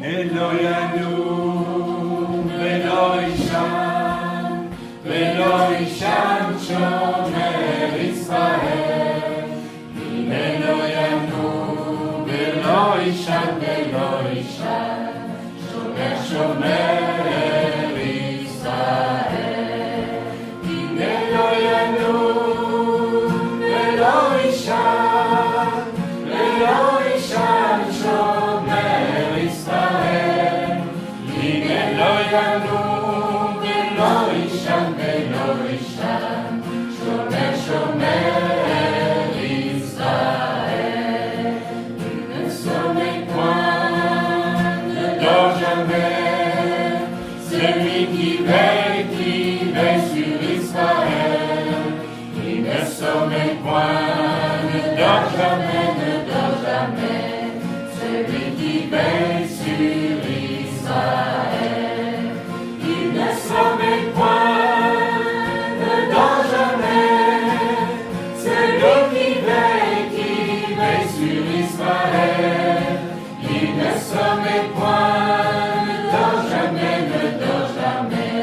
Eloheinu, Eloi Sham, Shomer Israel. Eloheinu, Eloi Sham, Shomer Israel. Eloheinu, Eloi Sham, Shomer Israel. Eloheinu, Eloi Sham, Shomer Israël. Il ne sommeille point, ne dort jamais, celui qui veille sur Israël. Il ne sommeille point, ne dort jamais, celui qui veille sur Israël. Il ne sommeille point, ne dort jamais, celui qui veille sur Israël. Il ne sommeille point, ne dort jamais,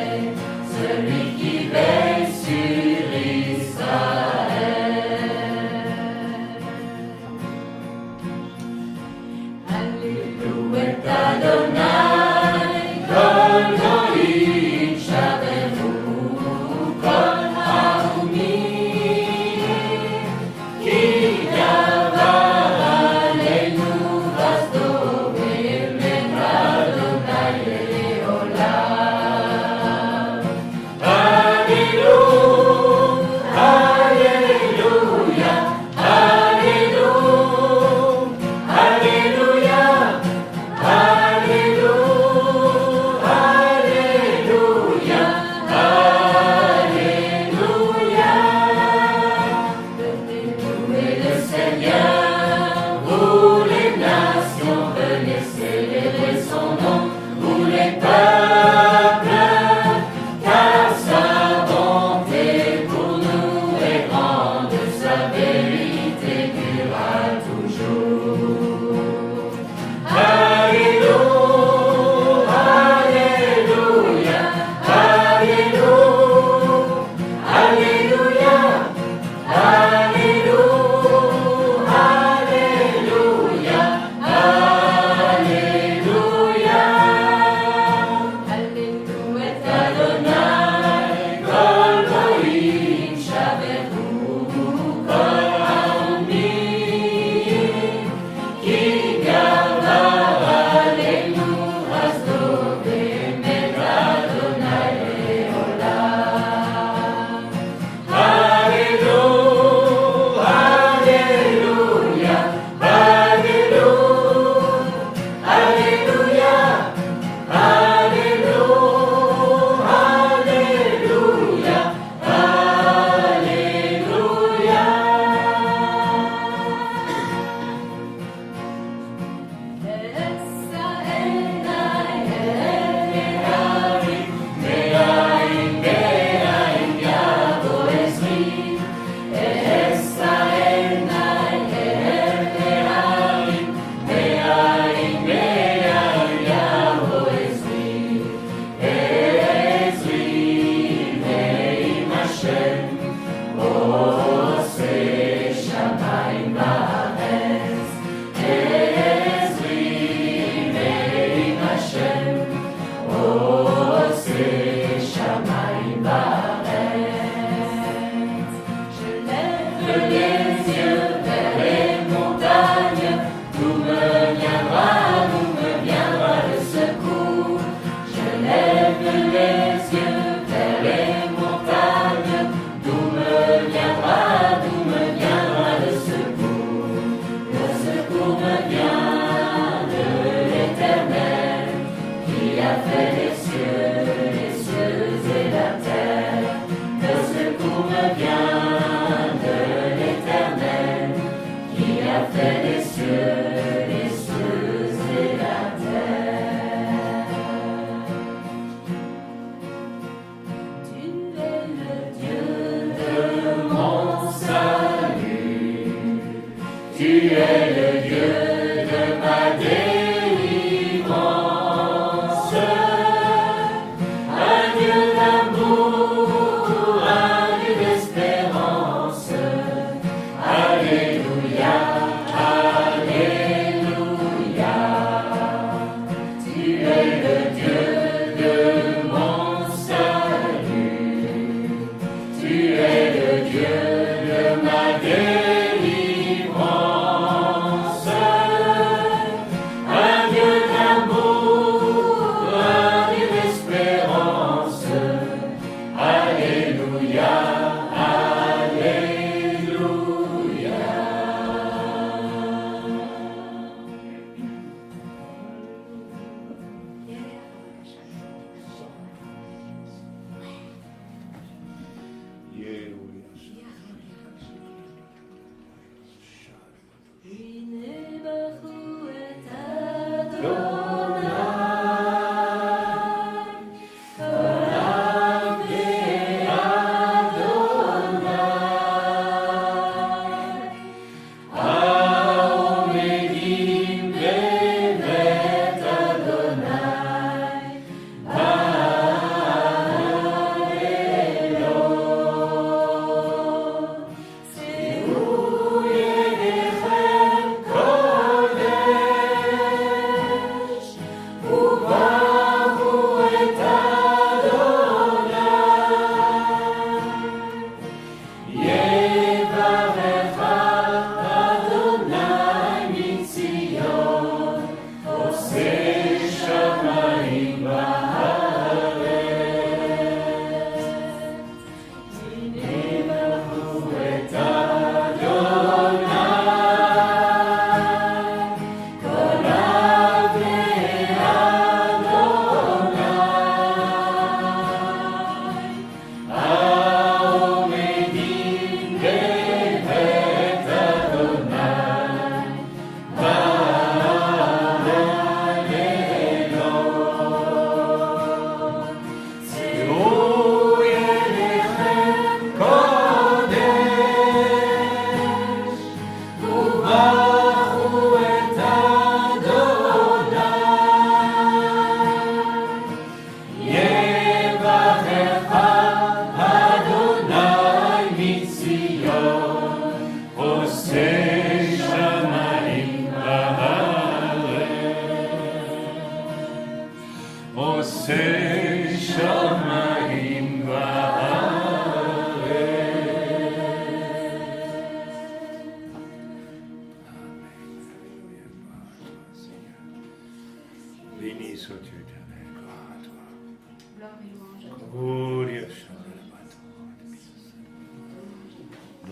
celui qui veille sur Israël. Alléluia Adonai,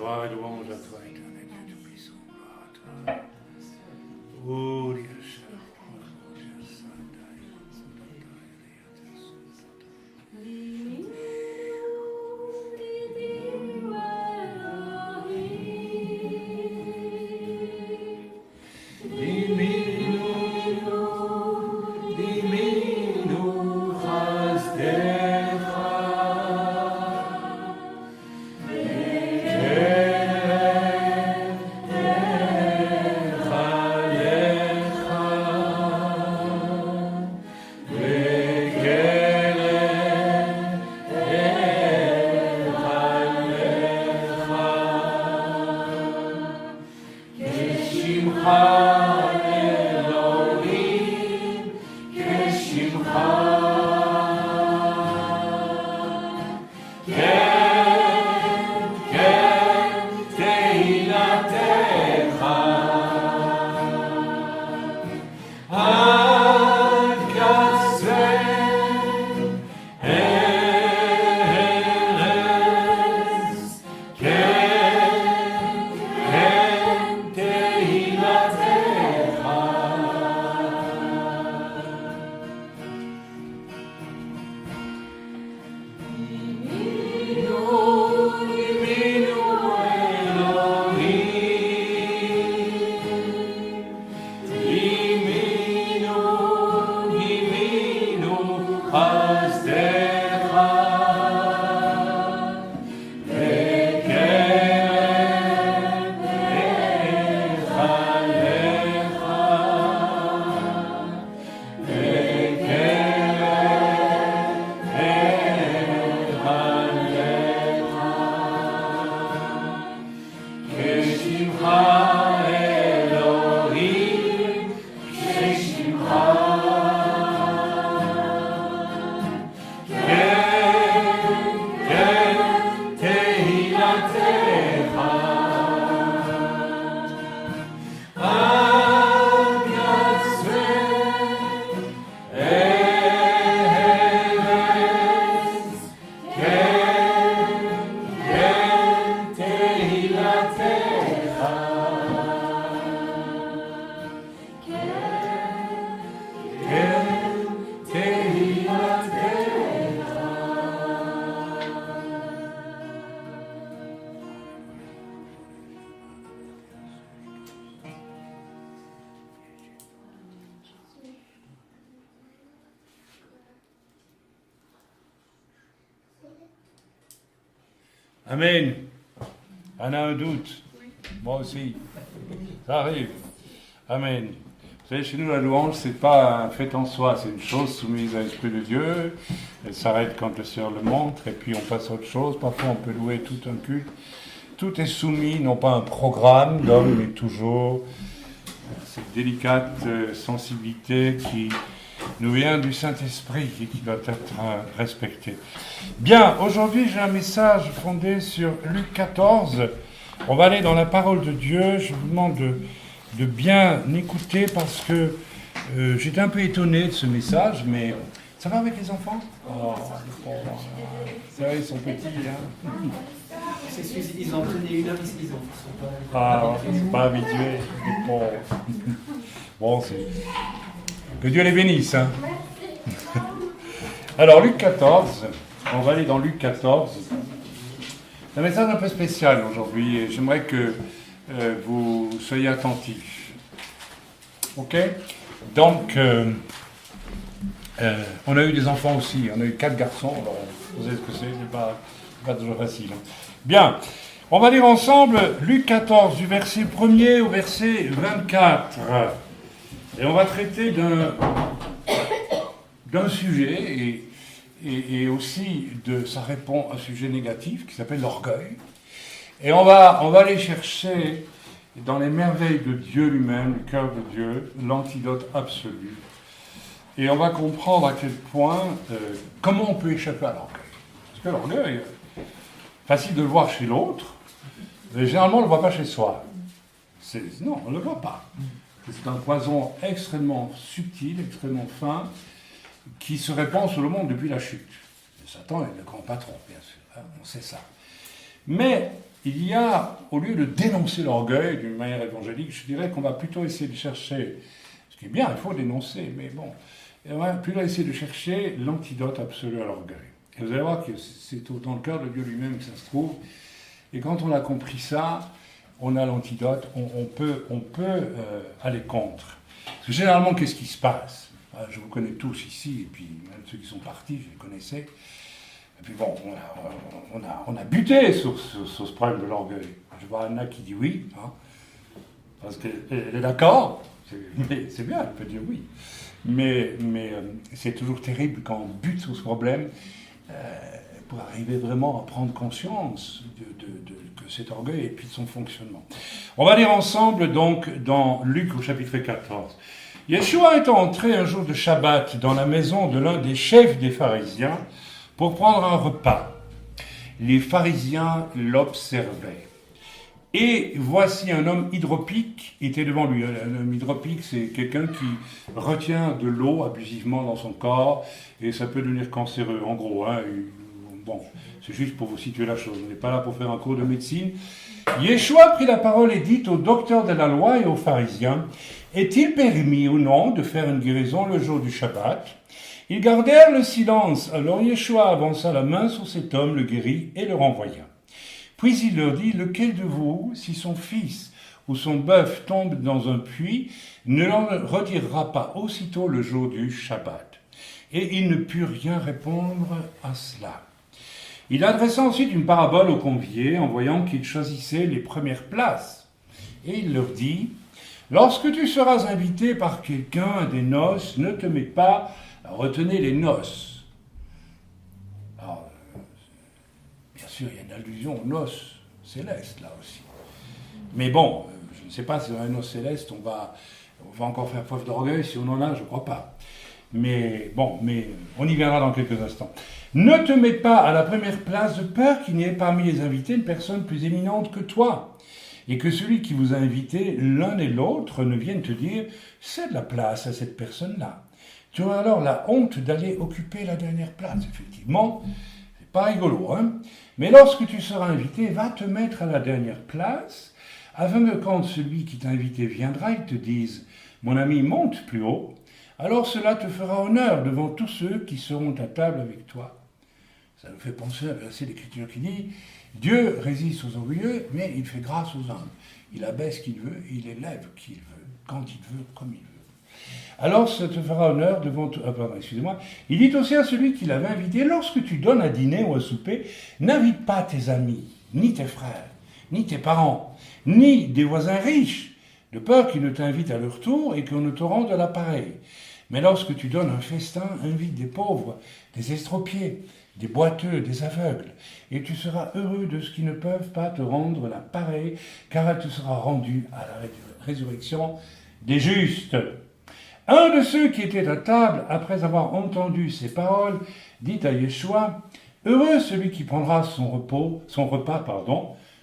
Gloire et louange à toi, éternel Dieu Tout-Puissant. Gloire à toi. Gloria Amen. On a un doute. Moi aussi. Ça arrive. Amen. Vous savez, chez nous, la louange, c'est pas un fait en soi, c'est une chose soumise à l'Esprit de Dieu. Elle s'arrête quand le Seigneur le montre, et puis on passe à autre chose. Parfois, on peut louer tout un culte. Tout est soumis, non pas à un programme d'homme, mais toujours cette délicate sensibilité qui nous vient du Saint-Esprit et qui doit être respectée. Bien, aujourd'hui, j'ai un message fondé sur Luc 14. On va aller dans la parole de Dieu. Je vous demande de bien écouter parce que j'étais un peu étonné de ce message, mais ça va avec les enfants? Oh, c'est vrai, ils sont petits, hein. Ils ont entraîné une heure ici, ils ont. Ah, c'est pas habitué, les pauvres. Bon, c'est... Que Dieu les bénisse, hein. Alors, Luc 14, on va aller dans Luc 14. C'est un message un peu spécial aujourd'hui et j'aimerais que vous soyez attentifs. Ok? Donc, on a eu des enfants aussi, on a eu 4 garçons, alors vous savez ce que c'est pas toujours facile. Hein. Bien, on va lire ensemble Luc 14, du verset 1er au verset 24. Et on va traiter d'un sujet et aussi ça répond à un sujet négatif qui s'appelle l'orgueil. Et on va aller chercher dans les merveilles de Dieu lui-même, le cœur de Dieu, l'antidote absolu. Et on va comprendre à quel point, comment on peut échapper à l'orgueil. Parce que l'orgueil, facile de le voir chez l'autre, mais généralement on ne le voit pas chez soi. Non, on ne le voit pas. C'est un poison extrêmement subtil, extrêmement fin, qui se répand sur le monde depuis la chute. Satan est le grand patron, bien sûr, hein, on sait ça. Mais il y a, au lieu de dénoncer l'orgueil d'une manière évangélique, je dirais qu'on va plutôt essayer de chercher, ce qui est bien, il faut dénoncer, mais bon, on va plutôt essayer de chercher l'antidote absolu à l'orgueil. Et vous allez voir que c'est dans le cœur de Dieu lui-même que ça se trouve, et quand on a compris ça, on a l'antidote, on peut aller contre. Parce que généralement, qu'est-ce qui se passe? Je vous connais tous ici, et puis même ceux qui sont partis, je les connaissais. Et puis bon, on a buté sur ce problème de l'orgueil. Je vois Anna qui dit oui, hein, parce qu'elle est d'accord, c'est bien, elle peut dire oui. Mais c'est toujours terrible quand on bute sur ce problème pour arriver vraiment à prendre conscience que cet orgueil et puis de son fonctionnement. On va lire ensemble donc dans Luc au chapitre 14. Yeshua est entré un jour de Shabbat dans la maison de l'un des chefs des pharisiens pour prendre un repas. Les pharisiens l'observaient. Et voici un homme hydropique était devant lui. Un homme hydropique, c'est quelqu'un qui retient de l'eau abusivement dans son corps et ça peut devenir cancéreux, en gros. Hein. Bon, c'est juste pour vous situer la chose. On n'est pas là pour faire un cours de médecine. Yeshua prit la parole et dit aux docteurs de la loi et aux pharisiens, « Est-il permis ou non de faire une guérison le jour du Shabbat ?» Ils gardèrent le silence. Alors Yeshua avança la main sur cet homme, le guérit et le renvoya. Puis il leur dit, « Lequel de vous, si son fils ou son bœuf tombe dans un puits, ne l'en retirera pas aussitôt le jour du Shabbat ?» Et ils ne purent rien répondre à cela. Il adressa ensuite une parabole aux conviés en voyant qu'ils choisissaient les premières places. Et il leur dit, « Lorsque tu seras invité par quelqu'un à des noces, ne te mets pas à retenir les noces. » Alors, bien sûr, il y a une allusion aux noces célestes là aussi. Mais bon, je ne sais pas si dans les noces célestes, on va encore faire preuve d'orgueil, si on en a, je ne crois pas. Mais on y viendra dans quelques instants. Ne te mets pas à la première place de peur qu'il n'y ait parmi les invités une personne plus éminente que toi, et que celui qui vous a invité, l'un et l'autre, ne vienne te dire « c'est de la place à cette personne-là ». Tu auras alors la honte d'aller occuper la dernière place. Effectivement, c'est pas rigolo, hein. Mais lorsque tu seras invité, va te mettre à la dernière place, afin que quand celui qui t'a invité viendra, il te dise « mon ami, monte plus haut », alors cela te fera honneur devant tous ceux qui seront à table avec toi. Ça nous fait penser à un verset d'Écriture qui dit « Dieu résiste aux orgueilleux, mais il fait grâce aux humbles. Il abaisse qui il veut, et il élève qui il veut, quand il veut, comme il veut. » Alors ça te fera honneur devant tout... Il dit aussi à celui qui l'avait invité, « Lorsque tu donnes à dîner ou à souper, n'invite pas tes amis, ni tes frères, ni tes parents, ni des voisins riches, de peur qu'ils ne t'invitent à leur tour et qu'on ne te rende l'appareil. Mais lorsque tu donnes un festin, invite des pauvres, des estropiés, des boiteux, des aveugles, et tu seras heureux de ceux qui ne peuvent pas te rendre l'appareil, car elle te sera rendue à la résurrection des justes. Un de ceux qui étaient à table, après avoir entendu ces paroles, dit à Yeshua, « Heureux celui qui prendra son repas,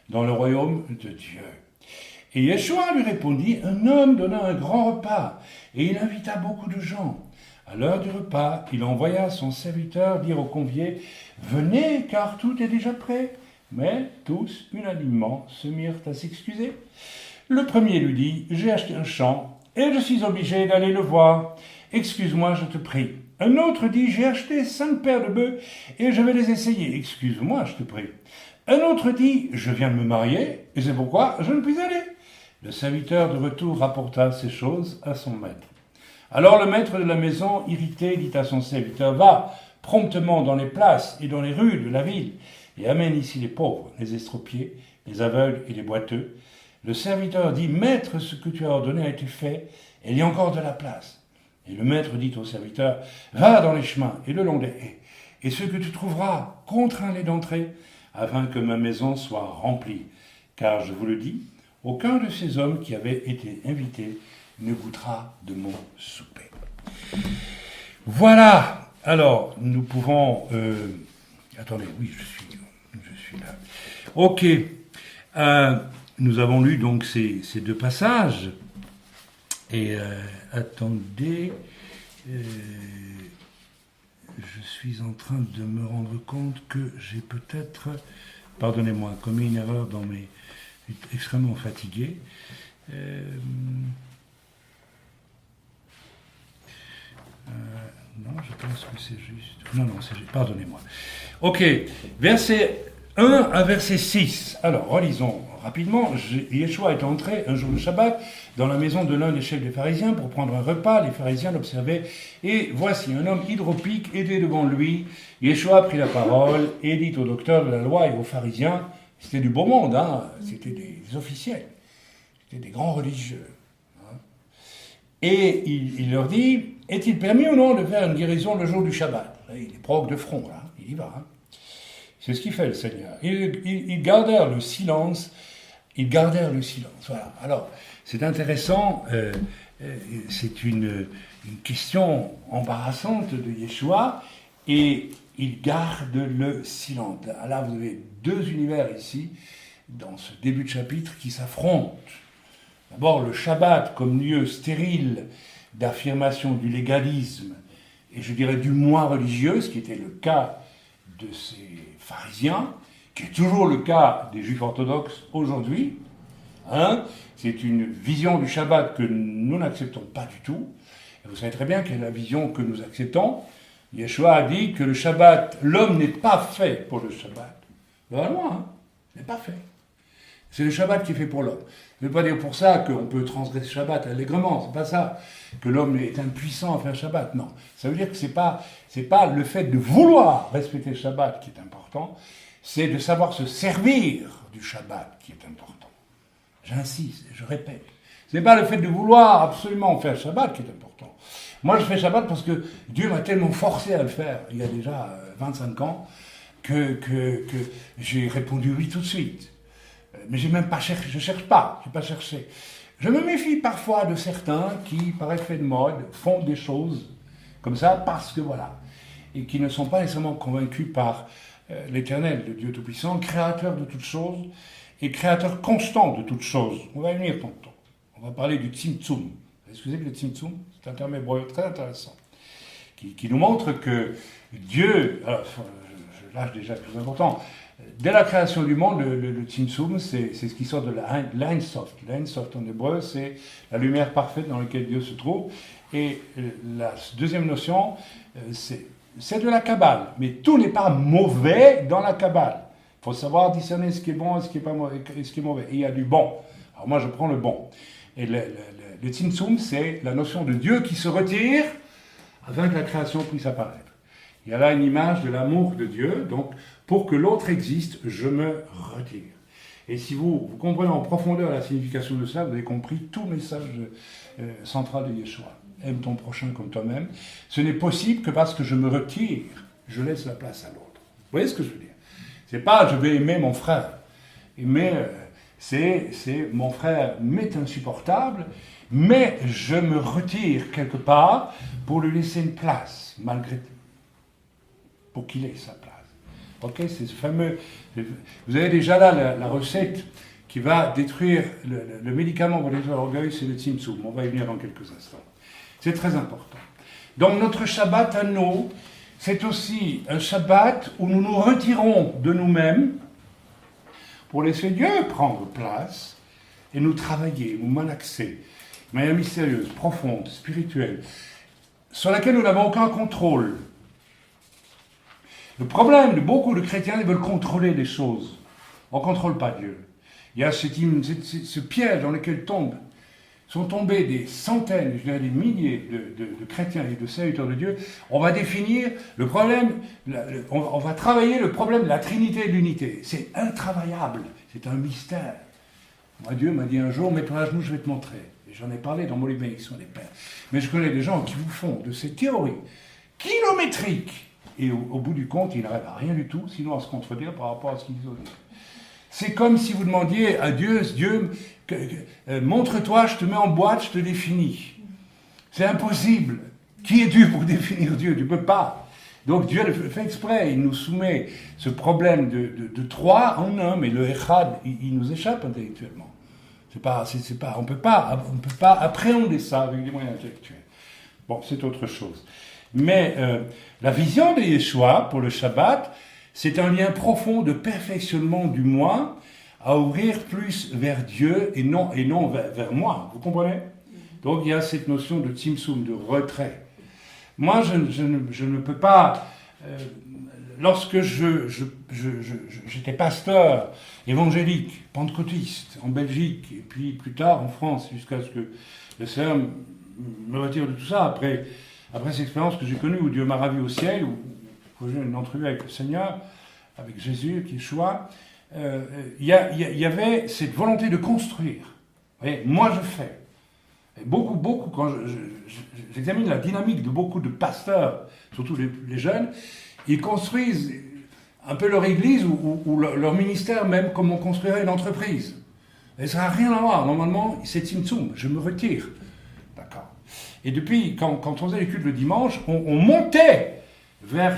dans le royaume de Dieu. » Et Yeshua lui répondit, « Un homme donna un grand repas, et il invita beaucoup de gens. À l'heure du repas, il envoya son serviteur dire aux conviés, « Venez, car tout est déjà prêt. » Mais tous, unanimement, se mirent à s'excuser. Le premier lui dit, « J'ai acheté un champ, et je suis obligé d'aller le voir. Excuse-moi, je te prie. » Un autre dit, « J'ai acheté 5 paires de bœufs, et je vais les essayer. Excuse-moi, je te prie. » Un autre dit, « Je viens de me marier, et c'est pourquoi je ne puis aller. » Le serviteur de retour rapporta ces choses à son maître. Alors le maître de la maison, irrité, dit à son serviteur, « Va promptement dans les places et dans les rues de la ville, et amène ici les pauvres, les estropiés, les aveugles et les boiteux. » Le serviteur dit, « Maître, ce que tu as ordonné a été fait, et il y a encore de la place. » Et le maître dit au serviteur, « Va dans les chemins et le long des haies, et ce que tu trouveras, contrains-les d'entrer, afin que ma maison soit remplie. Car je vous le dis, aucun de ces hommes qui avaient été invités ne goûtera de mon souper. » Voilà. Alors, nous pouvons... Attendez, oui, je suis là. Ok. Nous avons lu donc ces 2 passages. Et attendez... je suis en train de me rendre compte que j'ai peut-être... Pardonnez-moi, commis une erreur dans mes... Je suis extrêmement fatigué. Non, je pense que c'est juste. Non, c'est juste. Pardonnez-moi. Ok, verset 1 à verset 6. Alors, relisons rapidement. Yeshua est entré un jour de Shabbat dans la maison de l'un des chefs des pharisiens pour prendre un repas. Les pharisiens l'observaient. Et voici un homme hydropique était devant lui. Yeshua prit la parole et dit aux docteurs de la loi et aux pharisiens, c'était du beau monde, hein, c'était des officiels, c'était des grands religieux. Hein. Et il leur dit, est-il permis ou non de faire une guérison le jour du Shabbat? Là, il est provoque de front, là, il y va. Hein. C'est ce qu'il fait, le Seigneur. Ils gardèrent le silence. Voilà. Alors, c'est intéressant. C'est une question embarrassante de Yeshua. Et il garde le silence. Là, vous avez 2 univers ici, dans ce début de chapitre, qui s'affrontent. D'abord, le Shabbat comme lieu stérile d'affirmation du légalisme, et je dirais du moi religieux, ce qui était le cas de ces pharisiens, qui est toujours le cas des juifs orthodoxes aujourd'hui. Hein, c'est une vision du Shabbat que nous n'acceptons pas du tout. Et vous savez très bien quelle est la vision que nous acceptons. Yeshua a dit que le Shabbat, l'homme n'est pas fait pour le Shabbat. Vraiment, hein, n'est pas fait. C'est le Shabbat qui est fait pour l'homme. Ça ne veut pas dire pour ça qu'on peut transgresser le Shabbat allègrement, c'est pas ça. Que l'homme est impuissant à faire le Shabbat, non. Ça veut dire que c'est pas le fait de vouloir respecter le Shabbat qui est important, c'est de savoir se servir du Shabbat qui est important. J'insiste, je répète. Ce n'est pas le fait de vouloir absolument faire le Shabbat qui est important. Moi, je fais Shabbat parce que Dieu m'a tellement forcé à le faire, il y a déjà 25 ans, que j'ai répondu oui tout de suite. Mais j'ai même pas cherché, je cherche pas, j'ai pas cherché. Je me méfie parfois de certains qui, par effet de mode, font des choses comme ça parce que voilà, et qui ne sont pas nécessairement convaincus par l'Éternel, le Dieu Tout-Puissant, créateur de toutes choses et créateur constant de toutes choses. On va y venir tantôt. On va parler du Tzimtzum. Excusez le Tzimtzum, c'est un terme hébreu très intéressant, qui nous montre que Dieu, alors, je lâche déjà le plus important, dès la création du monde, le Tzimtzum, c'est ce qui sort de l'Ein Sof. L'Ein Sof en hébreu, c'est la lumière parfaite dans laquelle Dieu se trouve. Et la deuxième notion, c'est de la Kabbale. Mais tout n'est pas mauvais dans la Kabbale. Il faut savoir discerner ce qui est bon et ce qui est pas mauvais, et ce qui est mauvais. Et il y a du bon. Alors moi, je prends le bon. Et le Tzimtzum, c'est la notion de Dieu qui se retire afin que la création puisse apparaître. Il y a là une image de l'amour de Dieu. Donc, pour que l'autre existe, je me retire. Et si vous comprenez en profondeur la signification de ça, vous avez compris tout le message central de Yeshua. Aime ton prochain comme toi-même. Ce n'est possible que parce que je me retire, je laisse la place à l'autre. Vous voyez ce que je veux dire? C'est pas je vais aimer mon frère. Aimer, c'est mon frère m'est insupportable, mais je me retire quelque part pour lui laisser une place, malgré tout. Pour qu'il ait sa place. Ok, c'est ce fameux. Vous avez déjà là la recette qui va détruire le médicament pour détruire l'orgueil, c'est le Tzimtzum. On va y venir dans quelques instants. C'est très important. Donc notre Shabbat à nous, c'est aussi un Shabbat où nous nous retirons de nous-mêmes pour laisser Dieu prendre place et nous travailler, nous malaxer, de manière mystérieuse, profonde, spirituelle, sur laquelle nous n'avons aucun contrôle. Le problème de beaucoup de chrétiens, ils veulent contrôler les choses. On ne contrôle pas Dieu. Il y a ce piège dans lequel sont tombés des centaines, je dirais des milliers de chrétiens et de serviteurs de Dieu. On va définir le problème, on va travailler le problème de la Trinité et de l'unité. C'est intravaillable, c'est un mystère. Moi, Dieu m'a dit un jour, mets-toi à genoux, je vais te montrer. Et j'en ai parlé dans mon livre Bénédiction des Pères. Mais je connais des gens qui vous font de ces théories kilométriques. Et au bout du compte, ils n'arrivent à rien du tout, sinon à se contredire par rapport à ce qu'ils disent au début. C'est comme si vous demandiez à Dieu, montre-toi, je te mets en boîte, je te définis. C'est impossible. Qui es-tu pour définir Dieu? Tu ne peux pas. Donc Dieu le fait exprès, il nous soumet ce problème de trois en un, mais le Echad, il nous échappe intellectuellement. On ne peut pas appréhender ça avec des moyens intellectuels. Bon, c'est autre chose. Mais la vision de Yeshua pour le Shabbat, c'est un lien profond de perfectionnement du moi à ouvrir plus vers Dieu et non vers moi. Vous comprenez? Donc il y a cette notion de tzimtzum, de retrait. Moi, je ne peux pas... lorsque j'étais pasteur évangélique, pentecôtiste en Belgique, et puis plus tard en France, jusqu'à ce que le Seigneur me retire de tout ça, après cette expérience que j'ai connue où Dieu m'a ravi au ciel, où j'ai une entrevue avec le Seigneur, avec Jésus, Yeshua, il y avait cette volonté de construire. Vous voyez, moi je fais. Et beaucoup, quand j'examine la dynamique de beaucoup de pasteurs, surtout les jeunes, ils construisent un peu leur église ou leur ministère même comme on construirait une entreprise. Et ça n'a rien à voir. Normalement, c'est tzimtzum, je me retire. D'accord. Et depuis, quand on faisait les cultes le dimanche, on montait vers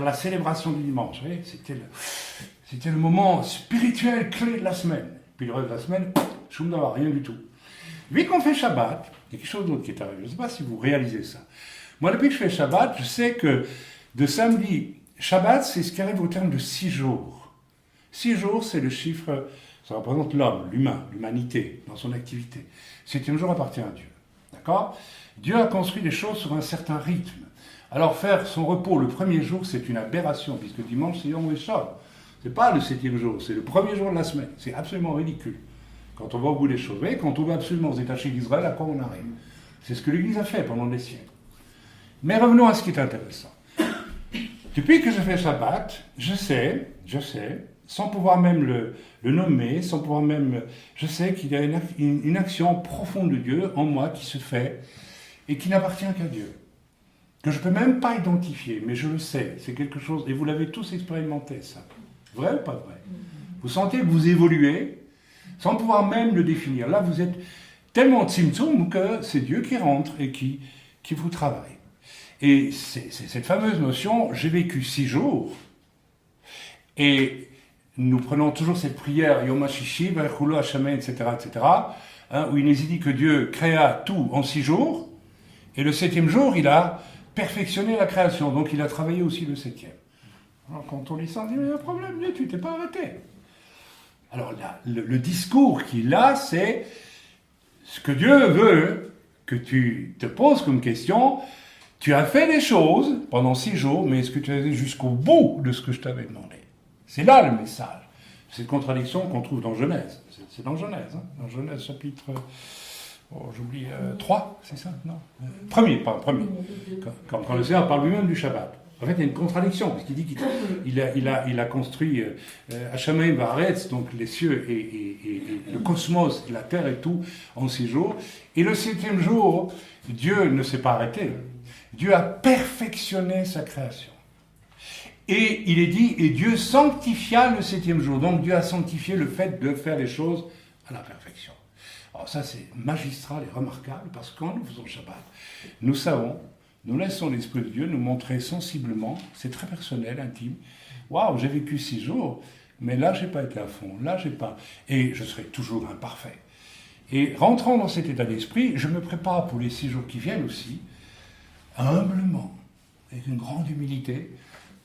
la célébration du dimanche. Vous voyez, c'était le moment spirituel clé de la semaine. Puis le reste de la semaine, choum d'avoir rien du tout. Depuis qu'on fait Shabbat, il y a quelque chose d'autre qui est arrivé. Je ne sais pas si vous réalisez ça. Moi, depuis que je fais Shabbat, je sais que de samedi, Shabbat, c'est ce qui arrive au terme de 6 jours. 6 jours, c'est le chiffre, ça représente l'homme, l'humain, l'humanité, dans son activité. 7e jour appartient à Dieu. D'accord? Dieu a construit les choses sur un certain rythme. Alors faire son repos le premier jour, c'est une aberration, puisque dimanche, c'est Yom Rishon. Ce n'est pas le 7e jour, c'est le premier jour de la semaine. C'est absolument ridicule. Quand on va au bout des choses, quand on veut absolument se détacher d'Israël, à quoi on arrive? C'est ce que l'Église a fait pendant des siècles. Mais revenons à ce qui est intéressant. Depuis que je fais Shabbat, je sais, sans pouvoir même le nommer, sans pouvoir même... Je sais qu'il y a une action profonde de Dieu en moi qui se fait et qui n'appartient qu'à Dieu. Que je ne peux même pas identifier, mais je le sais. C'est quelque chose... Et vous l'avez tous expérimenté, ça. Vrai ou pas vrai? Vous sentez que vous évoluez sans pouvoir même le définir. Là, vous êtes tellement tzimtzum que c'est Dieu qui rentre et qui vous travaille. Et c'est cette fameuse notion, j'ai vécu 6 jours, et nous prenons toujours cette prière, Yom HaShishi, Vayechulo Hashamen, etc., où il nous est dit que Dieu créa tout en 6 jours, et le 7e jour, il a perfectionné la création, donc il a travaillé aussi le 7e. Alors quand on lit ça, on dit, mais il y a un problème, Dieu, tu t'es pas arrêté. Alors là, le discours qu'il a, c'est ce que Dieu veut que tu te poses comme question. Tu as fait des choses pendant 6 jours, mais est-ce que tu as été jusqu'au bout de ce que je t'avais demandé? C'est là le message. C'est une contradiction qu'on trouve dans Genèse. C'est dans Genèse, hein, dans Genèse chapitre 3, c'est ça? Non. Premier. Quand le Seigneur parle lui-même du Shabbat. En fait, il y a une contradiction, parce qu'il dit qu'il a construit Hashamayim Vaaretz, donc les cieux et le cosmos, et la terre et tout, en 6 jours. Et le 7e jour, Dieu ne s'est pas arrêté. Dieu a perfectionné sa création. Et il est dit, et Dieu sanctifia le 7e jour. Donc Dieu a sanctifié le fait de faire les choses à la perfection. Alors ça, c'est magistral et remarquable, parce que quand nous faisons Shabbat, nous savons, nous laissons l'Esprit de Dieu nous montrer sensiblement, c'est très personnel, intime. Waouh, j'ai vécu 6 jours, mais là, j'ai pas été à fond, là, j'ai pas. Et je serai toujours imparfait. Et rentrant dans cet état d'esprit, je me prépare pour les 6 jours qui viennent aussi, humblement, avec une grande humilité,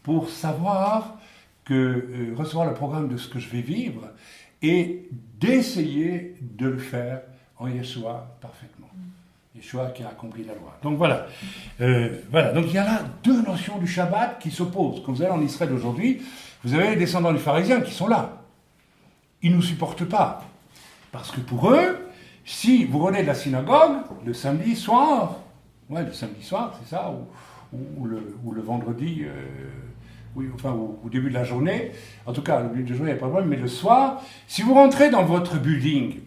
pour savoir recevoir le programme de ce que je vais vivre et d'essayer de le faire en Yeshua parfaitement. Yeshua qui a accompli la loi. Donc voilà. Donc il y a là 2 notions du Shabbat qui s'opposent. Quand vous allez en Israël aujourd'hui, vous avez les descendants des pharisiens qui sont là. Ils ne nous supportent pas. Parce que pour eux, si vous venez de la synagogue le samedi soir, c'est ça, ou le vendredi, au début de la journée, en tout cas, au début de la journée, il n'y a pas de problème, mais le soir, si vous rentrez dans votre building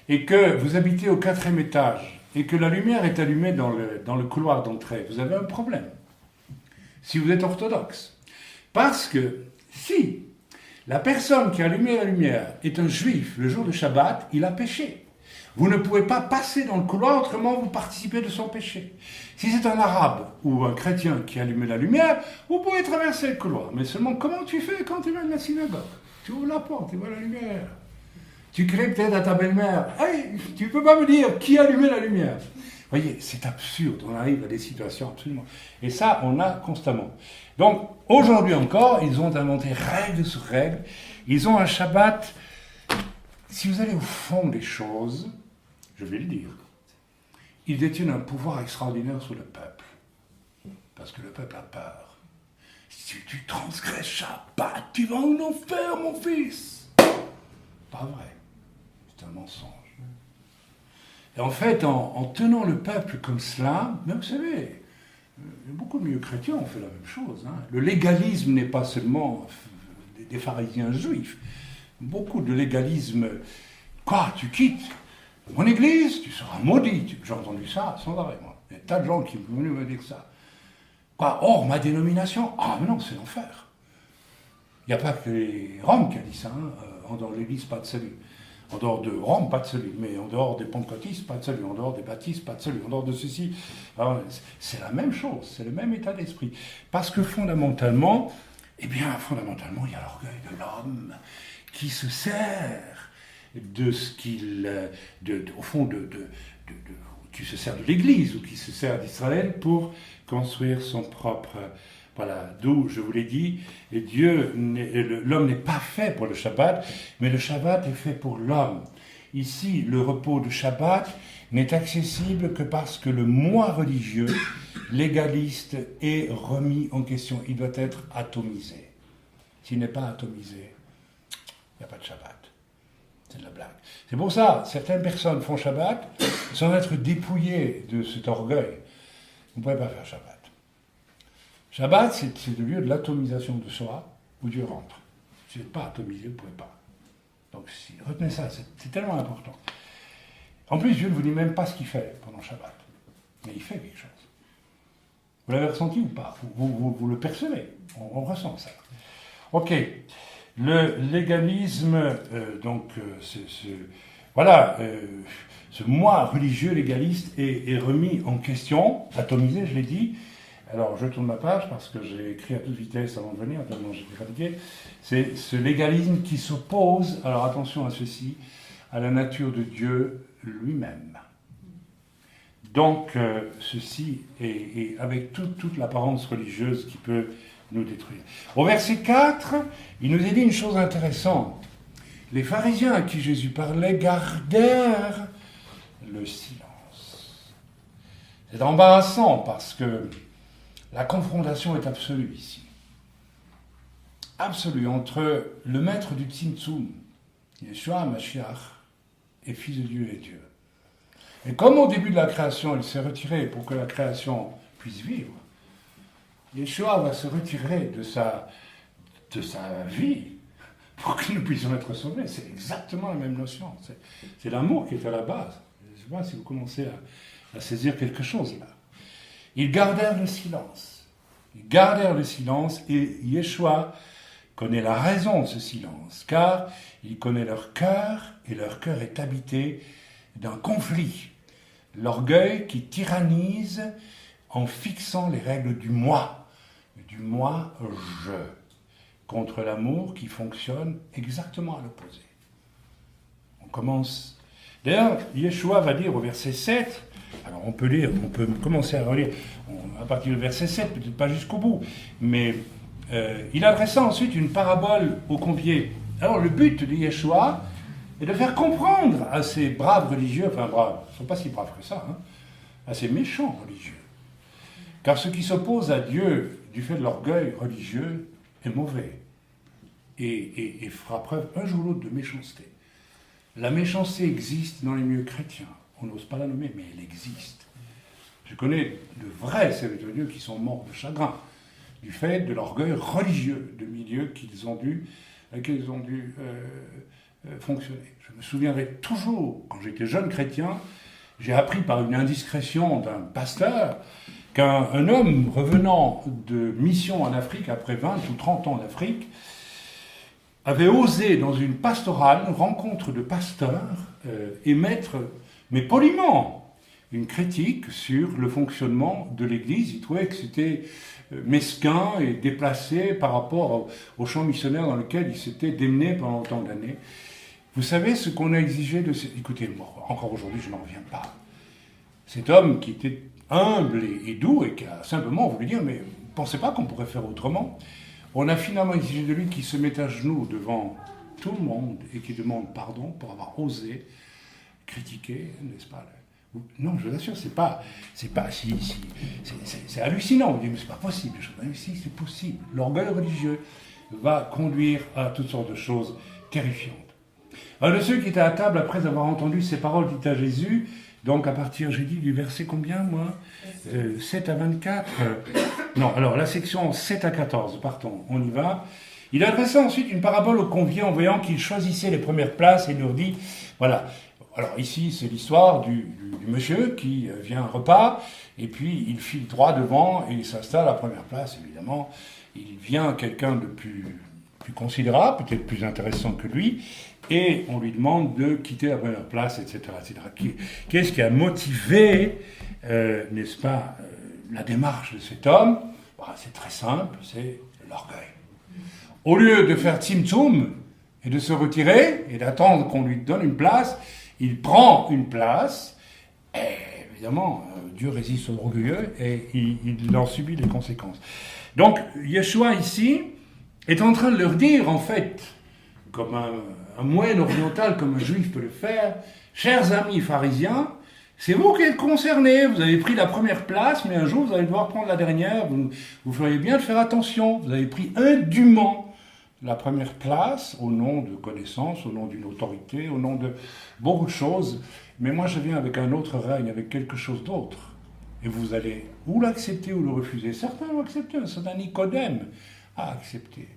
et que vous habitez au 4e étage et que la lumière est allumée dans le couloir d'entrée, vous avez un problème. Si vous êtes orthodoxe. Parce que si la personne qui a allumé la lumière est un juif le jour de Shabbat, il a péché. Vous ne pouvez pas passer dans le couloir, autrement vous participez de son péché. Si c'est un arabe ou un chrétien qui a allumé la lumière, vous pouvez traverser le couloir. Mais seulement, comment tu fais quand tu vas de la synagogue? Tu ouvres la porte, tu vois la lumière. Tu cries peut-être à ta belle-mère, « Hey, tu ne peux pas me dire qui a allumé la lumière ?» Vous voyez, c'est absurde, on arrive à des situations absolument... Et ça, on a constamment. Donc, aujourd'hui encore, ils ont inventé règle sur règle. Ils ont un Shabbat... Si vous allez au fond des choses, je vais le dire, ils détiennent un pouvoir extraordinaire sur le peuple. Parce que le peuple a peur. Si tu transgresses Shabbat, tu vas en enfer, mon fils. Pas vrai. C'est un mensonge. Et en fait, en tenant le peuple comme cela, mais vous savez, beaucoup de milieux chrétiens ont fait la même chose. Hein. Le légalisme n'est pas seulement des pharisiens juifs. Beaucoup de légalisme. Quoi, tu quittes mon église, tu seras maudit. J'ai entendu ça sans arrêt, moi. Il y a des tas de gens qui sont venus me dire ça. Quoi, hors ma dénomination? Ah, mais non, c'est l'enfer. Il n'y a pas que les Roms qui a dit ça. Hein. En dehors de l'église, pas de salut. En dehors de Rome, pas de salut. Mais en dehors des pentecôtistes, pas de salut. En dehors des baptistes, pas de salut. En dehors de ceci. Alors, c'est la même chose. C'est le même état d'esprit. Parce que fondamentalement, il y a l'orgueil de l'homme qui se sert de ce qu'il... qui se sert de l'Église ou qui se sert d'Israël pour construire son propre... Voilà, d'où, je vous l'ai dit, l'homme n'est pas fait pour le Shabbat, mais le Shabbat est fait pour l'homme. Ici, le repos de Shabbat n'est accessible que parce que le moi religieux, légaliste, est remis en question. Il doit être atomisé. S'il n'est pas atomisé, il n'y a pas de Shabbat. C'est de la blague. C'est pour ça, certaines personnes font Shabbat sans être dépouillées de cet orgueil. Vous ne pouvez pas faire Shabbat. Shabbat, c'est le lieu de l'atomisation de soi, où Dieu rentre. Si vous n'êtes pas atomisé, vous ne pouvez pas. Donc, retenez ça, c'est tellement important. En plus, Dieu ne vous dit même pas ce qu'il fait pendant Shabbat. Mais il fait quelque chose. Vous l'avez ressenti ou pas? Vous le percevez. On ressent ça. Ok. Le légalisme, ce moi religieux légaliste est remis en question, atomisé, je l'ai dit. Alors, je tourne ma page parce que j'ai écrit à toute vitesse avant de venir, tellement j'étais fatigué. C'est ce légalisme qui s'oppose, alors attention à ceci, à la nature de Dieu lui-même. Donc, ceci est avec toute l'apparence religieuse qui peut nous détruire. Au verset 4, il nous est dit une chose intéressante. Les pharisiens à qui Jésus parlait gardèrent le silence. C'est embarrassant parce que la confrontation est absolue ici. Absolue entre le maître du Tzimtzum, Yeshua Mashiach, et Fils de Dieu et Dieu. Et comme au début de la création, il s'est retiré pour que la création puisse vivre, Yeshua va se retirer de sa vie pour que nous puissions être sauvés. C'est exactement la même notion. C'est l'amour qui est à la base. Je ne sais pas si vous commencez à saisir quelque chose là. Ils gardèrent le silence. Ils gardèrent le silence et Yeshua connaît la raison de ce silence, car il connaît leur cœur et leur cœur est habité d'un conflit. L'orgueil qui tyrannise en fixant les règles du moi je, contre l'amour qui fonctionne exactement à l'opposé. On commence. D'ailleurs, Yeshua va dire au verset 7, alors on peut commencer à relire à partir du verset 7, peut-être pas jusqu'au bout, mais il adressa ensuite une parabole aux conviés. Alors le but de Yeshua est de faire comprendre à ces braves religieux, enfin braves, ils ne sont pas si braves que ça, à ces méchants religieux. Car ce qui s'oppose à Dieu du fait de l'orgueil religieux est mauvais et fera preuve un jour ou l'autre de méchanceté. La méchanceté existe dans les milieux chrétiens. On n'ose pas la nommer, mais elle existe. Je connais de vrais serviteurs de Dieu qui sont morts de chagrin du fait de l'orgueil religieux de milieux avec lesquels ils ont dû fonctionner. Je me souviendrai toujours, quand j'étais jeune chrétien, j'ai appris par une indiscrétion d'un pasteur qu'un homme revenant de mission en Afrique, après 20 ou 30 ans en Afrique, avait osé, dans une pastorale, une rencontre de pasteurs, émettre, mais poliment, une critique sur le fonctionnement de l'Église. Il trouvait que c'était mesquin et déplacé par rapport au champ missionnaire dans lequel il s'était démené pendant autant d'années. Vous savez ce qu'on a exigé de... Écoutez, encore aujourd'hui, je n'en reviens pas. Cet homme qui était humble et doux et qui a simplement voulu dire, mais vous ne pensez pas qu'on pourrait faire autrement? On a finalement exigé de lui qu'il se mette à genoux devant tout le monde et qu'il demande pardon pour avoir osé critiquer, n'est-ce pas? Non, je vous assure, c'est hallucinant. Vous dites, mais c'est pas possible. Si, c'est possible. L'orgueil religieux va conduire à toutes sortes de choses terrifiantes. Un de ceux qui étaient à table, après avoir entendu ces paroles dites à Jésus, donc à partir, j'ai dit, du verset combien, moi 7 à 24 Non, alors la section 7 à 14, partons, on y va. Il adressa ensuite une parabole aux conviés en voyant qu'ils choisissaient les premières places et leur dit, voilà, alors ici c'est l'histoire du monsieur qui vient à un repas, et puis il file droit devant et il s'installe à la première place, évidemment. Il vient quelqu'un de plus considérable, peut-être plus intéressant que lui, et on lui demande de quitter la première place, etc. etc. Qu'est-ce qui a motivé, n'est-ce pas, la démarche de cet homme? C'est très simple, c'est l'orgueil. Au lieu de faire tzimtzum et de se retirer et d'attendre qu'on lui donne une place, il prend une place, et évidemment, Dieu résiste aux orgueilleux et il en subit les conséquences. Donc, Yeshua ici est en train de leur dire, en fait, comme un moyen oriental, comme un juif peut le faire, chers amis pharisiens, c'est vous qui êtes concernés, vous avez pris la première place, mais un jour vous allez devoir prendre la dernière, vous feriez bien de faire attention, vous avez pris indûment la première place au nom de connaissances, au nom d'une autorité, au nom de beaucoup de choses, mais moi je viens avec un autre règne, avec quelque chose d'autre, et vous allez ou l'accepter ou le refuser. Certains l'ont accepté, un certain Nicodème a accepté.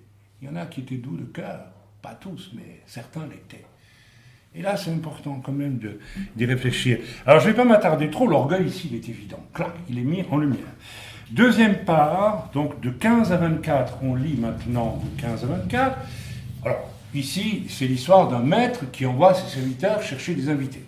Il y en a qui étaient doux de cœur, pas tous, mais certains l'étaient. Et là, c'est important quand même d'y réfléchir. Alors, je ne vais pas m'attarder trop, l'orgueil ici, il est évident. Clac, il est mis en lumière. Deuxième part, donc de 15 à 24, on lit maintenant de 15 à 24. Alors, ici, c'est l'histoire d'un maître qui envoie ses serviteurs chercher des invités.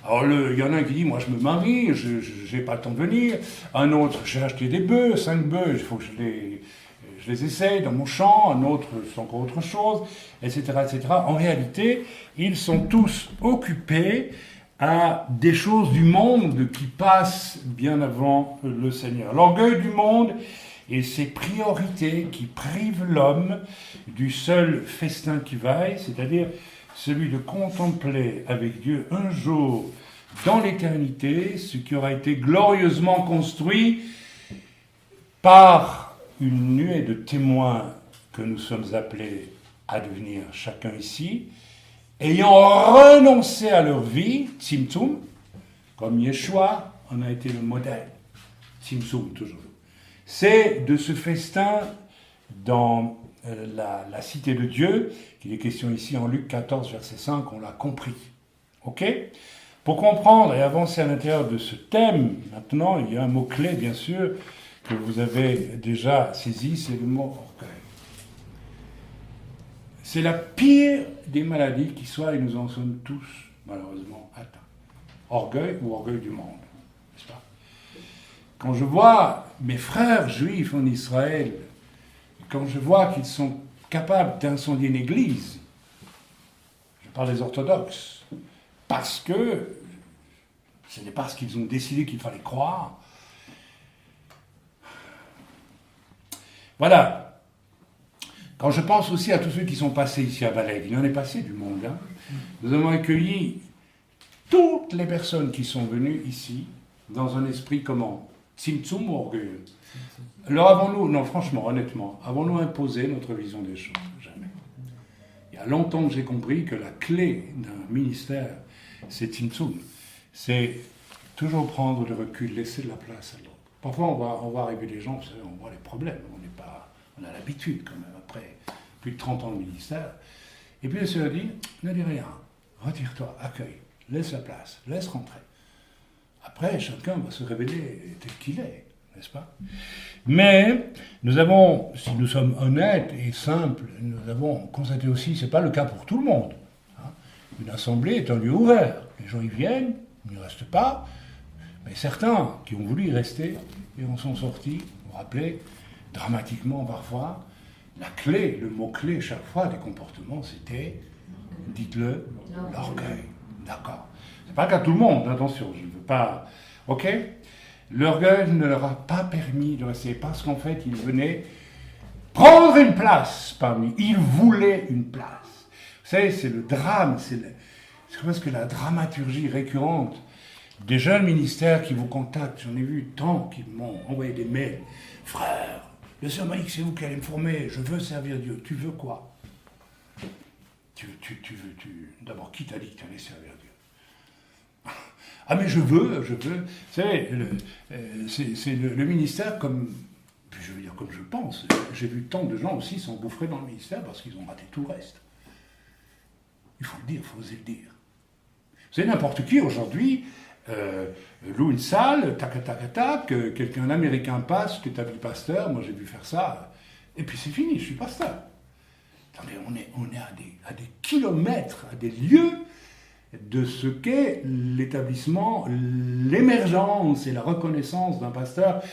Alors, il y en a un qui dit, moi je me marie, je n'ai pas le temps de venir. Un autre, j'ai acheté des bœufs, 5 bœufs, il faut que je les essaye dans mon champ, un autre, c'est encore autre chose, etc., etc. En réalité, ils sont tous occupés à des choses du monde qui passent bien avant le Seigneur. L'orgueil du monde et ses priorités qui privent l'homme du seul festin qui vaille, c'est-à-dire celui de contempler avec Dieu un jour dans l'éternité ce qui aura été glorieusement construit par une nuée de témoins que nous sommes appelés à devenir chacun ici, ayant renoncé à leur vie, tzimtzum, comme Yeshua en a été le modèle, tzimtzum toujours. c'est de ce festin dans la cité de Dieu, qu'il est question ici en Luc 14, verset 5, on l'a compris. Ok ? Pour comprendre et avancer à l'intérieur de ce thème, maintenant, il y a un mot-clé, bien sûr, que vous avez déjà saisi, c'est le mot orgueil. C'est la pire des maladies qui soit, et nous en sommes tous, malheureusement, atteints. Orgueil ou orgueil du monde, n'est-ce pas ? Quand je vois mes frères juifs en Israël, quand je vois qu'ils sont capables d'incendier une église, je parle des orthodoxes, parce que ce n'est pas ce qu'ils ont décidé qu'il fallait croire. Voilà. Quand je pense aussi à tous ceux qui sont passés ici à Valais, il en est passé du monde. Hein. Nous avons accueilli toutes les personnes qui sont venues ici dans un esprit comment ? Tzimtzum ou orgueilleux. Alors avons-nous, non franchement, honnêtement, avons-nous imposé notre vision des choses ? Jamais. Il y a longtemps que j'ai compris que la clé d'un ministère, c'est Tzimtzum. C'est toujours prendre du recul, laisser de la place à l'autre. Parfois on va arriver des gens, vous savez, on voit les problèmes, on a l'habitude quand même, après plus de 30 ans de ministère. Et puis elle se dit, ne dis rien, retire-toi, accueille, laisse la place, laisse rentrer. Après, chacun va se révéler tel qu'il est, n'est-ce pas ? Mais nous avons, si nous sommes honnêtes et simples, nous avons constaté aussi, ce n'est pas le cas pour tout le monde. Hein. Une assemblée est un lieu ouvert. Les gens y viennent, ils n'y restent pas. Mais certains qui ont voulu y rester et en sont sortis, vous vous rappelez, dramatiquement parfois, la clé, le mot-clé chaque fois des comportements, c'était, dites-le, l'orgueil. D'accord. C'est pas le cas de tout le monde, attention, je ne veux pas... Ok ? L'orgueil ne leur a pas permis de rester, parce qu'en fait, ils venaient prendre une place parmi. Ils voulaient une place. Vous savez, c'est le drame, c'est presque la dramaturgie récurrente des jeunes ministères qui vous contactent. J'en ai vu tant qui m'ont envoyé des mails. Frère, le Seigneur m'a dit que c'est vous qui allez me former, je veux servir Dieu. Tu veux quoi ? D'abord, qui t'a dit que tu allais servir Dieu ? Ah mais je veux. Vous savez, c'est le ministère comme, je veux dire comme je pense. J'ai vu tant de gens aussi s'engouffrer dans le ministère parce qu'ils ont raté tout le reste. Il faut le dire, il faut oser le dire. Vous savez, n'importe qui aujourd'hui loue une salle, tac, quelqu'un d'américain passe, tu t'habilles pasteur, moi j'ai vu faire ça, et puis c'est fini, je suis pasteur. Attendez, on est à des kilomètres, à des lieux de ce qu'est l'établissement, l'émergence et la reconnaissance d'un pasteur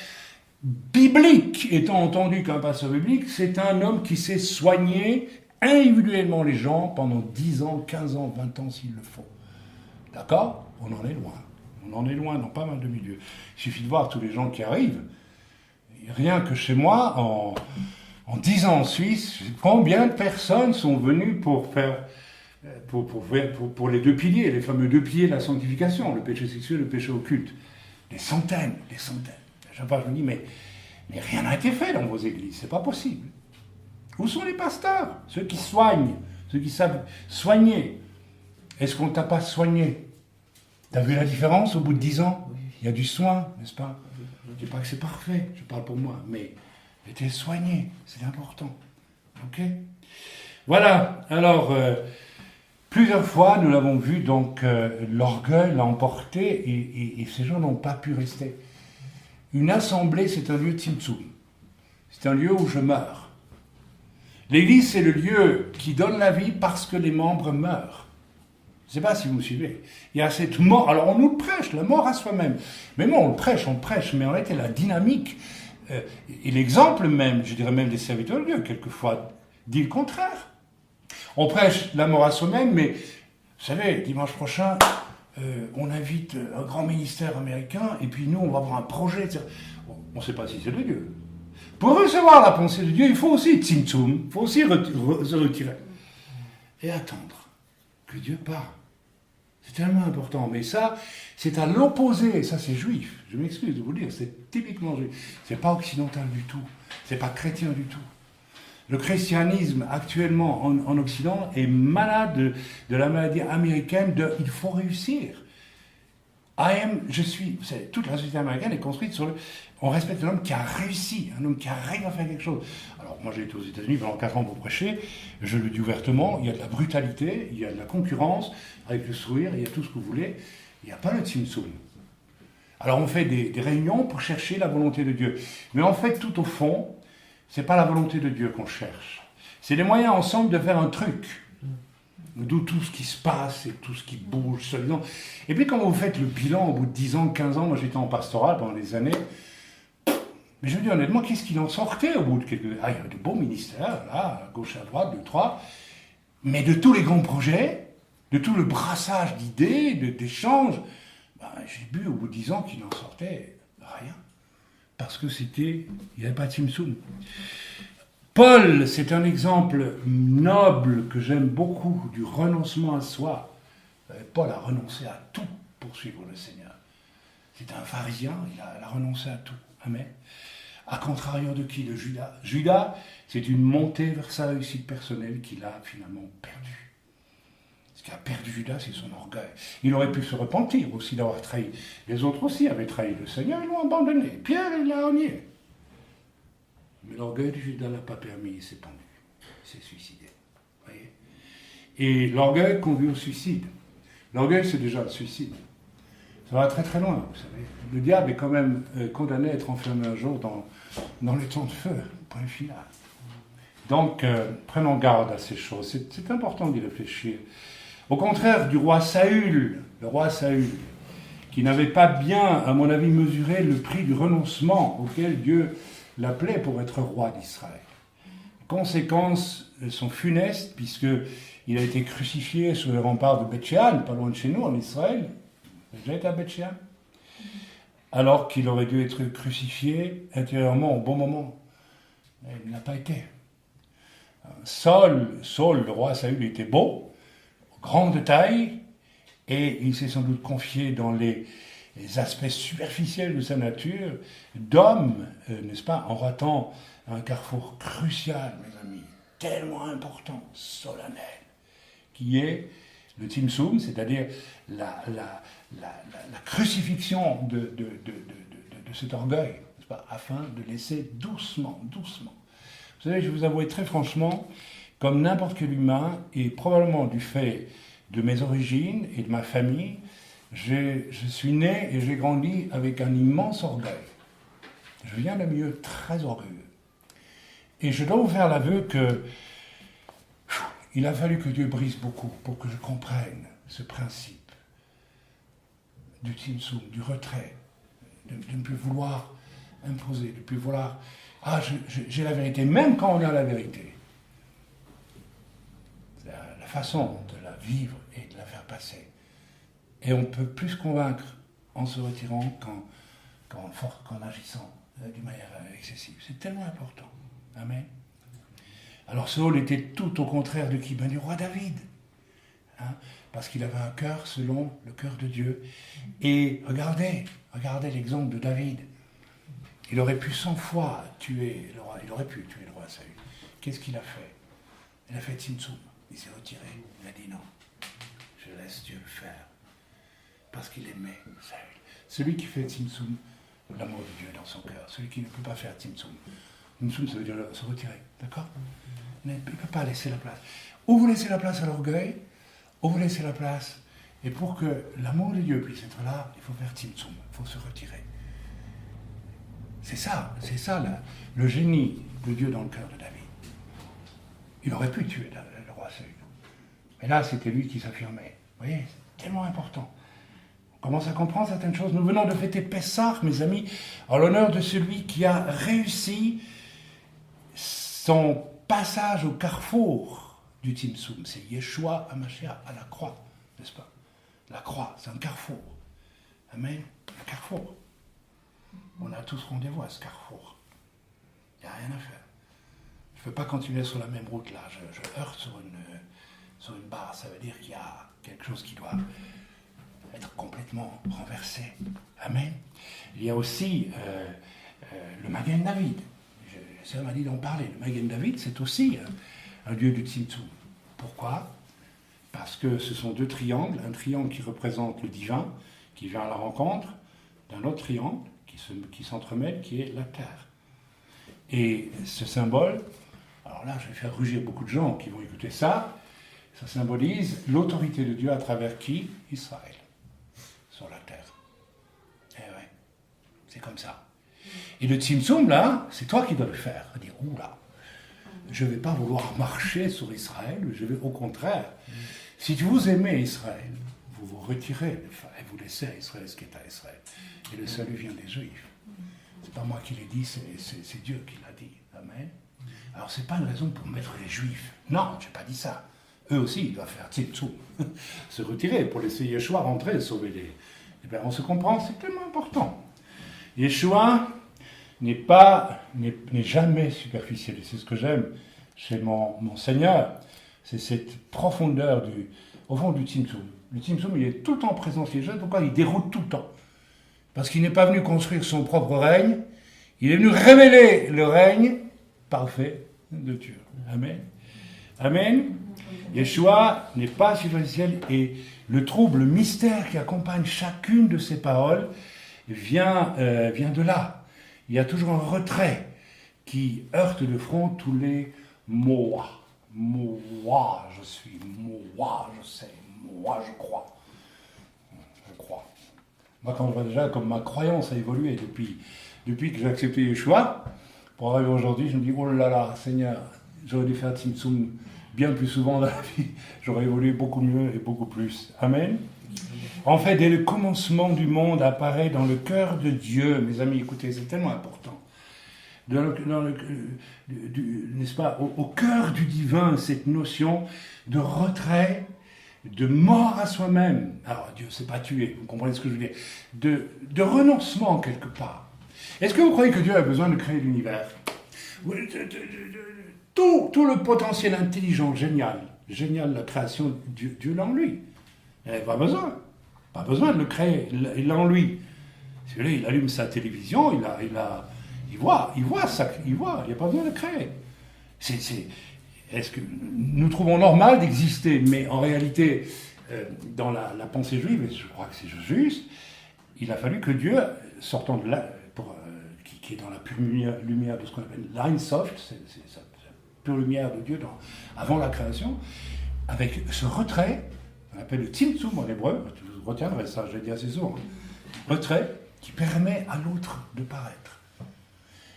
biblique. Étant entendu qu'un pasteur biblique, c'est un homme qui sait soigner individuellement les gens pendant 10 ans, 15 ans, 20 ans s'il le faut. D'accord ? On en est loin. On en est loin dans pas mal de milieux. Il suffit de voir tous les gens qui arrivent. Rien que chez moi, en 10 ans en Suisse, combien de personnes sont venues pour faire... Pour les deux piliers, les fameux deux piliers de la sanctification, le péché sexuel et le péché occulte. Des centaines. Chaque fois, je me dis, mais rien n'a été fait dans vos églises, c'est pas possible. Où sont les pasteurs ? Ceux qui soignent, ceux qui savent soigner. Est-ce qu'on ne t'a pas soigné ? T'as vu la différence au bout de 10 ans ? Il y a du soin, n'est-ce pas ? Je ne dis pas que c'est parfait, je parle pour moi, mais t'es soigné, c'est important. Ok ? Voilà, alors... plusieurs fois, nous l'avons vu, donc l'orgueil l'a emporté et ces gens n'ont pas pu rester. Une assemblée, c'est un lieu de tzimtzum. C'est un lieu où je meurs. L'Église, c'est le lieu qui donne la vie parce que les membres meurent. Je ne sais pas si vous me suivez. Il y a cette mort. Alors on nous le prêche, la mort à soi-même. Mais moi, on le prêche, mais en réalité, la dynamique et l'exemple même, je dirais même des serviteurs de Dieu, quelquefois, dit le contraire. On prêche la mort à soi-même, mais vous savez, dimanche prochain, on invite un grand ministère américain, et puis nous, on va avoir un projet. On ne sait pas si c'est de Dieu. Pour recevoir la pensée de Dieu, il faut aussi tzimtzum, il faut aussi se retirer. Et attendre que Dieu parle. C'est tellement important. Mais ça, c'est à l'opposé. Ça, c'est juif. Je m'excuse de vous le dire, c'est typiquement juif. C'est pas occidental du tout. C'est pas chrétien du tout. Le christianisme, actuellement, en Occident, est malade de la maladie américaine de « il faut réussir ». je suis. Toute la société américaine est construite sur on respecte l'homme qui a réussi, un homme qui arrive à faire quelque chose. Alors, moi, j'ai été aux États-Unis pendant 4 ans pour prêcher, je le dis ouvertement, il y a de la brutalité, il y a de la concurrence, avec le sourire, il y a tout ce que vous voulez, il n'y a pas le Tzimtzum. Alors, on fait des réunions pour chercher la volonté de Dieu. Mais en fait, tout au fond, c'est pas la volonté de Dieu qu'on cherche. C'est les moyens ensemble de faire un truc. D'où tout ce qui se passe et tout ce qui bouge, seulement. Et puis quand vous faites le bilan au bout de 10 ans, 15 ans, moi j'étais en pastoral pendant des années, mais je me dis honnêtement, qu'est-ce qu'il en sortait au bout de quelques... Ah, il y avait de beaux ministères, là, à gauche, à droite, 2, 3, mais de tous les grands projets, de tout le brassage d'idées, d'échanges, j'ai vu au bout de 10 ans qu'il n'en sortait rien. Parce que il n'y avait pas de Tzimtzum. Paul, c'est un exemple noble que j'aime beaucoup du renoncement à soi. Paul a renoncé à tout pour suivre le Seigneur. C'est un pharisien, il a renoncé à tout. Amen. À contrario de qui? De Judas. Judas, c'est une montée vers sa réussite personnelle qu'il a finalement perdue. Ce qui a perdu Judas, c'est son orgueil. Il aurait pu se repentir aussi d'avoir trahi. Les autres aussi avaient trahi le Seigneur, ils l'ont abandonné. Pierre, il l'a renié. Mais l'orgueil de Judas n'a pas permis, il s'est pendu. Il s'est suicidé. Voyez. Et l'orgueil conduit au suicide. L'orgueil, c'est déjà le suicide. Ça va très très loin, vous savez. Le diable est quand même condamné à être enfermé un jour dans les temps de feu. Point final. Donc, prenons garde à ces choses. C'est important d'y réfléchir. Au contraire du roi Saül, le roi Saül, qui n'avait pas bien, à mon avis, mesuré le prix du renoncement auquel Dieu l'appelait pour être roi d'Israël. Les conséquences sont funestes, puisqu'il a été crucifié sur les remparts de Beth-Shean, pas loin de chez nous, en Israël. Vous avez déjà été à Beth-Shean? Alors qu'il aurait dû être crucifié intérieurement au bon moment. Mais il n'a pas été. Saul, le roi Saül, était beau, grande taille, et il s'est sans doute confié dans les aspects superficiels de sa nature, d'homme, n'est-ce pas, en ratant un carrefour crucial, mes amis, tellement important, solennel, qui est le Tzimtzum, c'est-à-dire la crucifixion de cet orgueil, n'est-ce pas, afin de laisser doucement. Vous savez, je vais vous avouer très franchement, comme n'importe quel humain, et probablement du fait de mes origines et de ma famille, je suis né et j'ai grandi avec un immense orgueil. Je viens d'un milieu très orgueilleux. Et je dois vous faire l'aveu que il a fallu que Dieu brise beaucoup pour que je comprenne ce principe du Tzimtzum, du retrait, de ne plus vouloir imposer, de ne plus vouloir... Ah, j'ai la vérité, même quand on a la vérité. La façon de la vivre et de la faire passer. Et on peut plus convaincre en se retirant qu'en agissant d'une manière excessive. C'est tellement important. Amen. Alors Saul était tout au contraire de qui? Du roi David. Parce qu'il avait un cœur selon le cœur de Dieu. Et regardez l'exemple de David. Il aurait pu 100 fois tuer le roi. Il aurait pu tuer le roi Saül. Qu'est-ce qu'il a fait? Il a fait Tzimtzum. Il s'est retiré. Il a dit non. Je laisse Dieu le faire. Parce qu'il aimait Saül. Celui qui fait Tzimtzum, l'amour de Dieu dans son cœur. Celui qui ne peut pas faire Tzimtzum. Tzimtzum, ça veut dire se retirer. D'accord? Il ne peut pas laisser la place. Ou vous laissez la place à l'orgueil, ou vous laissez la place. Et pour que l'amour de Dieu puisse être là, il faut faire Tzimtzum. Il faut se retirer. C'est ça le génie de Dieu dans le cœur de David. Il aurait pu tuer le roi Saül. Mais là, c'était lui qui s'affirmait. Vous voyez, c'est tellement important. On commence à comprendre certaines choses. Nous venons de fêter Pessah, mes amis, en l'honneur de celui qui a réussi son passage au carrefour du Tzimtzum. C'est Yeshua HaMashiach à la croix, n'est-ce pas? La croix, c'est un carrefour. Amen. Un carrefour. On a tous rendez-vous à ce carrefour. Il n'y a rien à faire. Je ne peux pas continuer sur la même route là. Je heurte sur une barre. Ça veut dire qu'il y a quelque chose qui doit être complètement renversé. Amen. Il y a aussi le Magen David. Ça m'a dit d'en parler. Le Magen David, c'est aussi un dieu du Tzimtzum. Pourquoi? Parce que ce sont deux triangles. Un triangle qui représente le divin qui vient à la rencontre d'un autre triangle qui s'entremêle, qui est la terre. Et ce symbole, alors là je vais faire rugir beaucoup de gens qui vont écouter ça, ça symbolise l'autorité de Dieu à travers qui? Israël, sur la terre. Eh ouais, c'est comme ça. Et le Tzimtzum, là, c'est toi qui dois le faire. Dire, oula, je ne vais pas vouloir marcher sur Israël, je vais au contraire. Si vous aimez Israël, vous vous retirez et vous laissez à Israël ce qui est à Israël. Et le salut vient des Juifs. C'est pas moi qui l'ai dit, c'est Dieu qui l'a dit. Amen. Alors c'est pas une raison pour mettre les Juifs. Non, je n'ai pas dit ça. Eux aussi, ils doivent faire tzimtzum, se retirer pour laisser Yeshua rentrer et sauver les... Eh bien, on se comprend, c'est tellement important. Yeshua n'est jamais superficiel. Et c'est ce que j'aime chez mon Seigneur. C'est cette profondeur au fond du tzimtzum. Le tzimtzum, il est tout le temps présent chez les jeunes. Pourquoi? Il déroute tout le temps. Parce qu'il n'est pas venu construire son propre règne. Il est venu révéler le règne parfait de Dieu. Amen. Amen. Yeshua n'est pas superficiel et le trouble, le mystère qui accompagne chacune de ces paroles vient de là. Il y a toujours un retrait qui heurte de front tous les moi. Moi, je suis. Moi, je sais. Moi, je crois. Je crois. Moi, quand je vois déjà comme ma croyance a évolué depuis que j'ai accepté Yeshua, pour arriver aujourd'hui, je me dis, oh là là, Seigneur, j'aurais dû faire Tzimtzum bien plus souvent dans la vie. J'aurais évolué beaucoup mieux et beaucoup plus. Amen. En fait, dès le commencement du monde apparaît dans le cœur de Dieu, mes amis, écoutez, c'est tellement important. N'est-ce pas, au cœur du divin, cette notion de retrait, de mort à soi-même. Alors, Dieu ne s'est pas tué, vous comprenez ce que je veux dire, de renoncement quelque part. Est-ce que vous croyez que Dieu a besoin de créer l'univers? Tout le potentiel intelligent, génial la création, Dieu l'a en lui. Il n'avait pas besoin de le créer, il l'a en lui. Si vous voulez, il allume sa télévision, il voit, il n'y a pas besoin de le créer. Est-ce que nous trouvons normal d'exister, mais en réalité, dans la pensée juive, et je crois que c'est juste, il a fallu que Dieu, sortant de là, qui est dans la pure lumière de ce qu'on appelle l'Ein Sof, c'est la pure lumière de Dieu avant la création, avec ce retrait, on appelle le Tzimtzum en hébreu, vous retiendrez ça, je l'ai dit assez souvent, retrait qui permet à l'autre de paraître.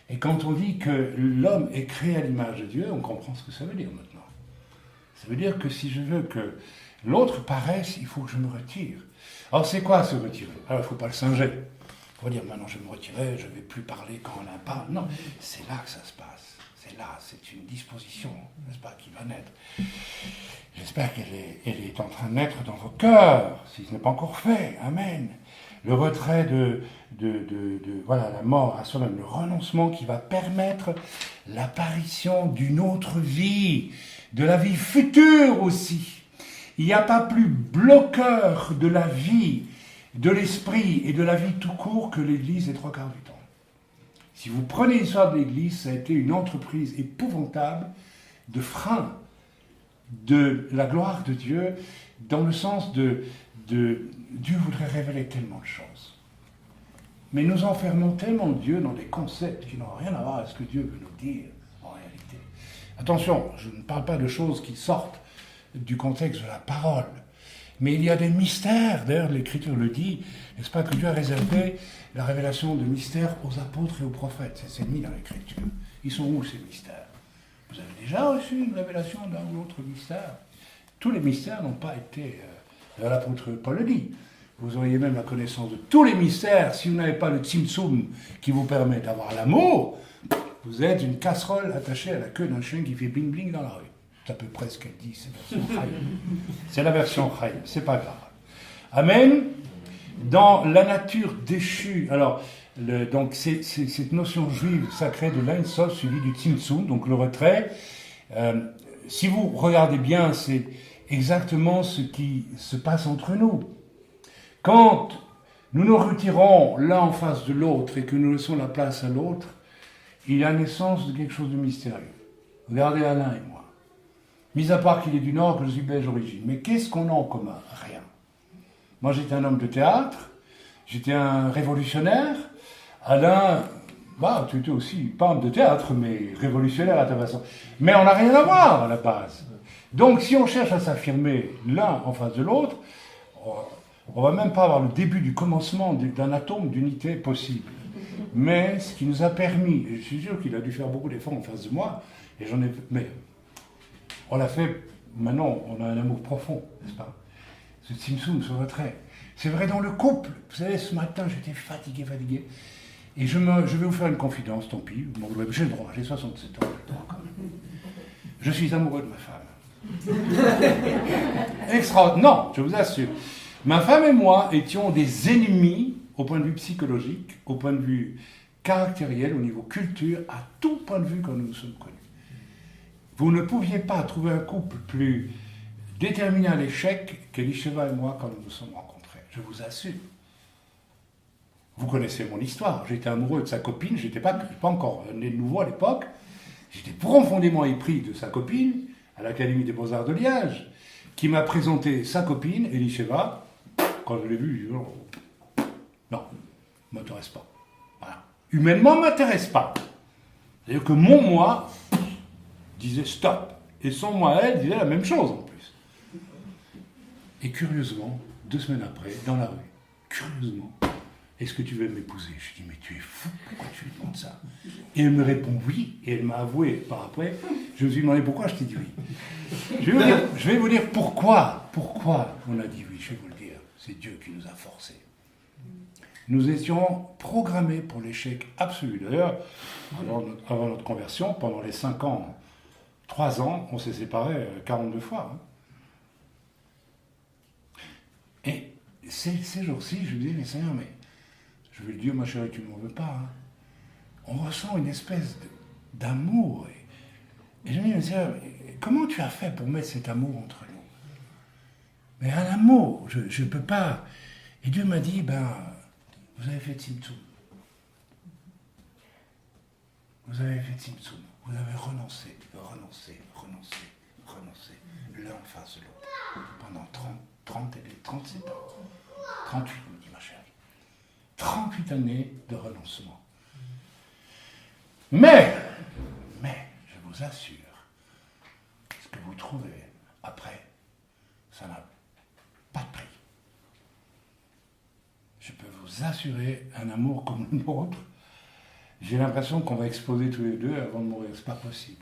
Et quand on dit que l'homme est créé à l'image de Dieu, on comprend ce que ça veut dire maintenant. Ça veut dire que si je veux que l'autre paraisse, il faut que je me retire. Alors c'est quoi se retirer? Alors il ne faut pas le singer. Il faut dire maintenant je vais me retirer, je ne vais plus parler quand on en parle. Non, c'est là que ça se passe. C'est là, c'est une disposition, n'est-ce pas, qui va naître. J'espère qu'elle est en train de naître dans vos cœurs, si ce n'est pas encore fait. Amen. Le retrait voilà, la mort à soi-même, le renoncement qui va permettre l'apparition d'une autre vie, de la vie future aussi. Il n'y a pas plus bloqueur de la vie, de l'esprit et de la vie tout court que l'Église les 3/4 du temps. Si vous prenez l'histoire de l'Église, ça a été une entreprise épouvantable de frein de la gloire de Dieu, dans le sens de Dieu voudrait révéler tellement de choses. Mais nous enfermons tellement Dieu dans des concepts qui n'ont rien à voir avec ce que Dieu veut nous dire en réalité. Attention, je ne parle pas de choses qui sortent du contexte de la parole. Mais il y a des mystères, d'ailleurs l'Écriture le dit, n'est-ce pas, que Dieu a réservé la révélation de mystères aux apôtres et aux prophètes. C'est mis dans l'Écriture. Ils sont où ces mystères? Vous avez déjà reçu une révélation d'un ou l'autre mystère? Tous les mystères n'ont pas été... l'apôtre Paul le dit. Vous auriez même la connaissance de tous les mystères si vous n'avez pas le tzimtzum qui vous permet d'avoir l'amour. Vous êtes une casserole attachée à la queue d'un chien qui fait bling bling dans la rue. C'est à peu près ce qu'elle dit, c'est la version Chaim, c'est pas grave. Amen. Dans la nature déchue, alors, donc c'est cette notion juive sacrée de l'Ein Sof suivie du Tzimtzum, donc le retrait. Si vous regardez bien, c'est exactement ce qui se passe entre nous. Quand nous nous retirons l'un en face de l'autre et que nous laissons la place à l'autre, il y a naissance de quelque chose de mystérieux. Regardez Alain et moi. Mis à part qu'il est du Nord, que je suis belge d'origine. Mais qu'est-ce qu'on a en commun? Rien. Moi, j'étais un homme de théâtre. j'étais un révolutionnaire. Alain, bah, tu étais aussi peintre de théâtre, mais révolutionnaire à ta façon. Mais on n'a rien à voir à la base. Donc si on cherche à s'affirmer l'un en face de l'autre, on va même pas avoir le début du commencement d'un atome d'unité possible. Mais ce qui nous a permis, et je suis sûr qu'il a dû faire beaucoup d'efforts en face de moi, et mais on l'a fait, maintenant on a un amour profond, n'est-ce pas? Ce Tsum ce retrait. C'est vrai dans le couple. Vous savez, ce matin j'étais fatigué. Et je vais vous faire une confidence, tant pis, j'ai le droit, j'ai 67 ans, j'ai le droit quand même. Je suis amoureux de ma femme. Non, je vous assure. Ma femme et moi étions des ennemis au point de vue psychologique, au point de vue caractériel, au niveau culture, à tout point de vue quand nous nous sommes connus. Vous ne pouviez pas trouver un couple plus déterminé à l'échec qu'Elisheva et moi quand nous nous sommes rencontrés. Je vous assure. Vous connaissez mon histoire. J'étais amoureux de sa copine, je n'étais pas encore né de nouveau à l'époque. J'étais profondément épris de sa copine à l'Académie des Beaux-Arts de Liège, qui m'a présenté sa copine, Elisheva. Quand je l'ai vue, je dis non, ne m'intéresse pas. Voilà. Humainement, ne m'intéresse pas. C'est-à-dire que mon moi disait stop. Et son moi, elle, disait la même chose en plus. Et curieusement, 2 semaines après, dans la rue, curieusement, est-ce que tu veux m'épouser? Je dis, mais tu es fou, pourquoi tu lui demandes ça? Et elle me répond oui, et elle m'a avoué par après. Je me suis demandé pourquoi, je t'ai dit oui. Je vais vous dire pourquoi on a dit oui, je vais vous le dire. C'est Dieu qui nous a forcés. Nous étions programmés pour l'échec absolu. D'ailleurs, avant notre conversion, pendant les 5 ans, 3 ans, on s'est séparés 42 fois. Et ces jours-ci, je me dis, mais Seigneur, mais je vais le dire, ma chérie, tu ne m'en veux pas. On ressent une espèce d'amour. Et je me dis, mais Seigneur, comment tu as fait pour mettre cet amour entre nous? Mais un amour, je ne peux pas. Et Dieu m'a dit, vous avez fait Tzimtzum. Vous avez fait Tzimtzum. Vous avez renoncé, l'un en face de l'autre, pendant 37 ans. 38, me dit ma chérie. 38 années de renoncement. Mais, je vous assure, ce que vous trouvez après, ça n'a pas de prix. Je peux vous assurer un amour comme le nôtre. J'ai l'impression qu'on va exploser tous les deux avant de mourir. C'est pas possible.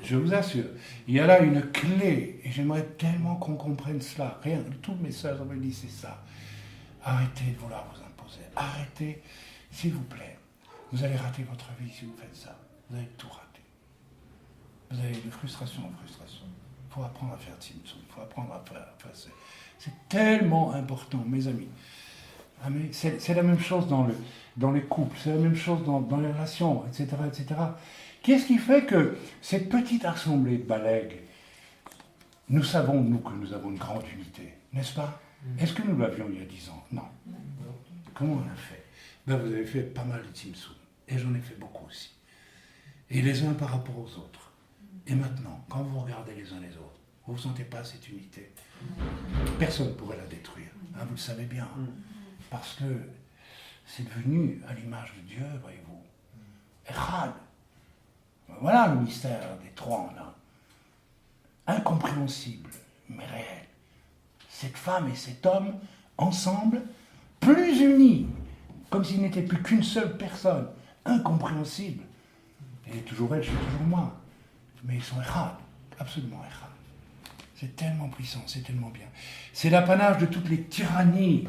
Je vous assure. Il y a là une clé, et j'aimerais tellement qu'on comprenne cela. Toutes mes sœurs me disent c'est ça. Arrêtez de vouloir vous imposer. Arrêtez, s'il vous plaît. Vous allez rater votre vie si vous faites ça. Vous allez tout rater. Vous allez de frustration en frustration. Il faut apprendre à faire Tzimtzum. Il faut apprendre à faire ça. C'est tellement important, mes amis. C'est la même chose dans les couples, c'est la même chose dans les relations, etc., etc. Qu'est-ce qui fait que cette petite assemblée de Balègue, nous savons, nous, que nous avons une grande unité, n'est-ce pas? Est-ce que nous l'avions il y a 10 ans? Non. Comment on a fait? Vous avez fait pas mal de Tzimtzum, et j'en ai fait beaucoup aussi. Et les uns par rapport aux autres. Et maintenant, quand vous regardez les uns les autres, vous ne sentez pas cette unité? Personne ne pourrait la détruire, vous le savez bien. Parce que c'est devenu à l'image de Dieu, voyez-vous. Echad. Voilà le mystère des 3 en 1. Incompréhensible, mais réel. Cette femme et cet homme, ensemble, plus unis, comme s'ils n'étaient plus qu'une seule personne. Incompréhensible. Et toujours elle, je suis toujours moi. Mais ils sont Echad, absolument Echad. C'est tellement puissant, c'est tellement bien. C'est l'apanage de toutes les tyrannies,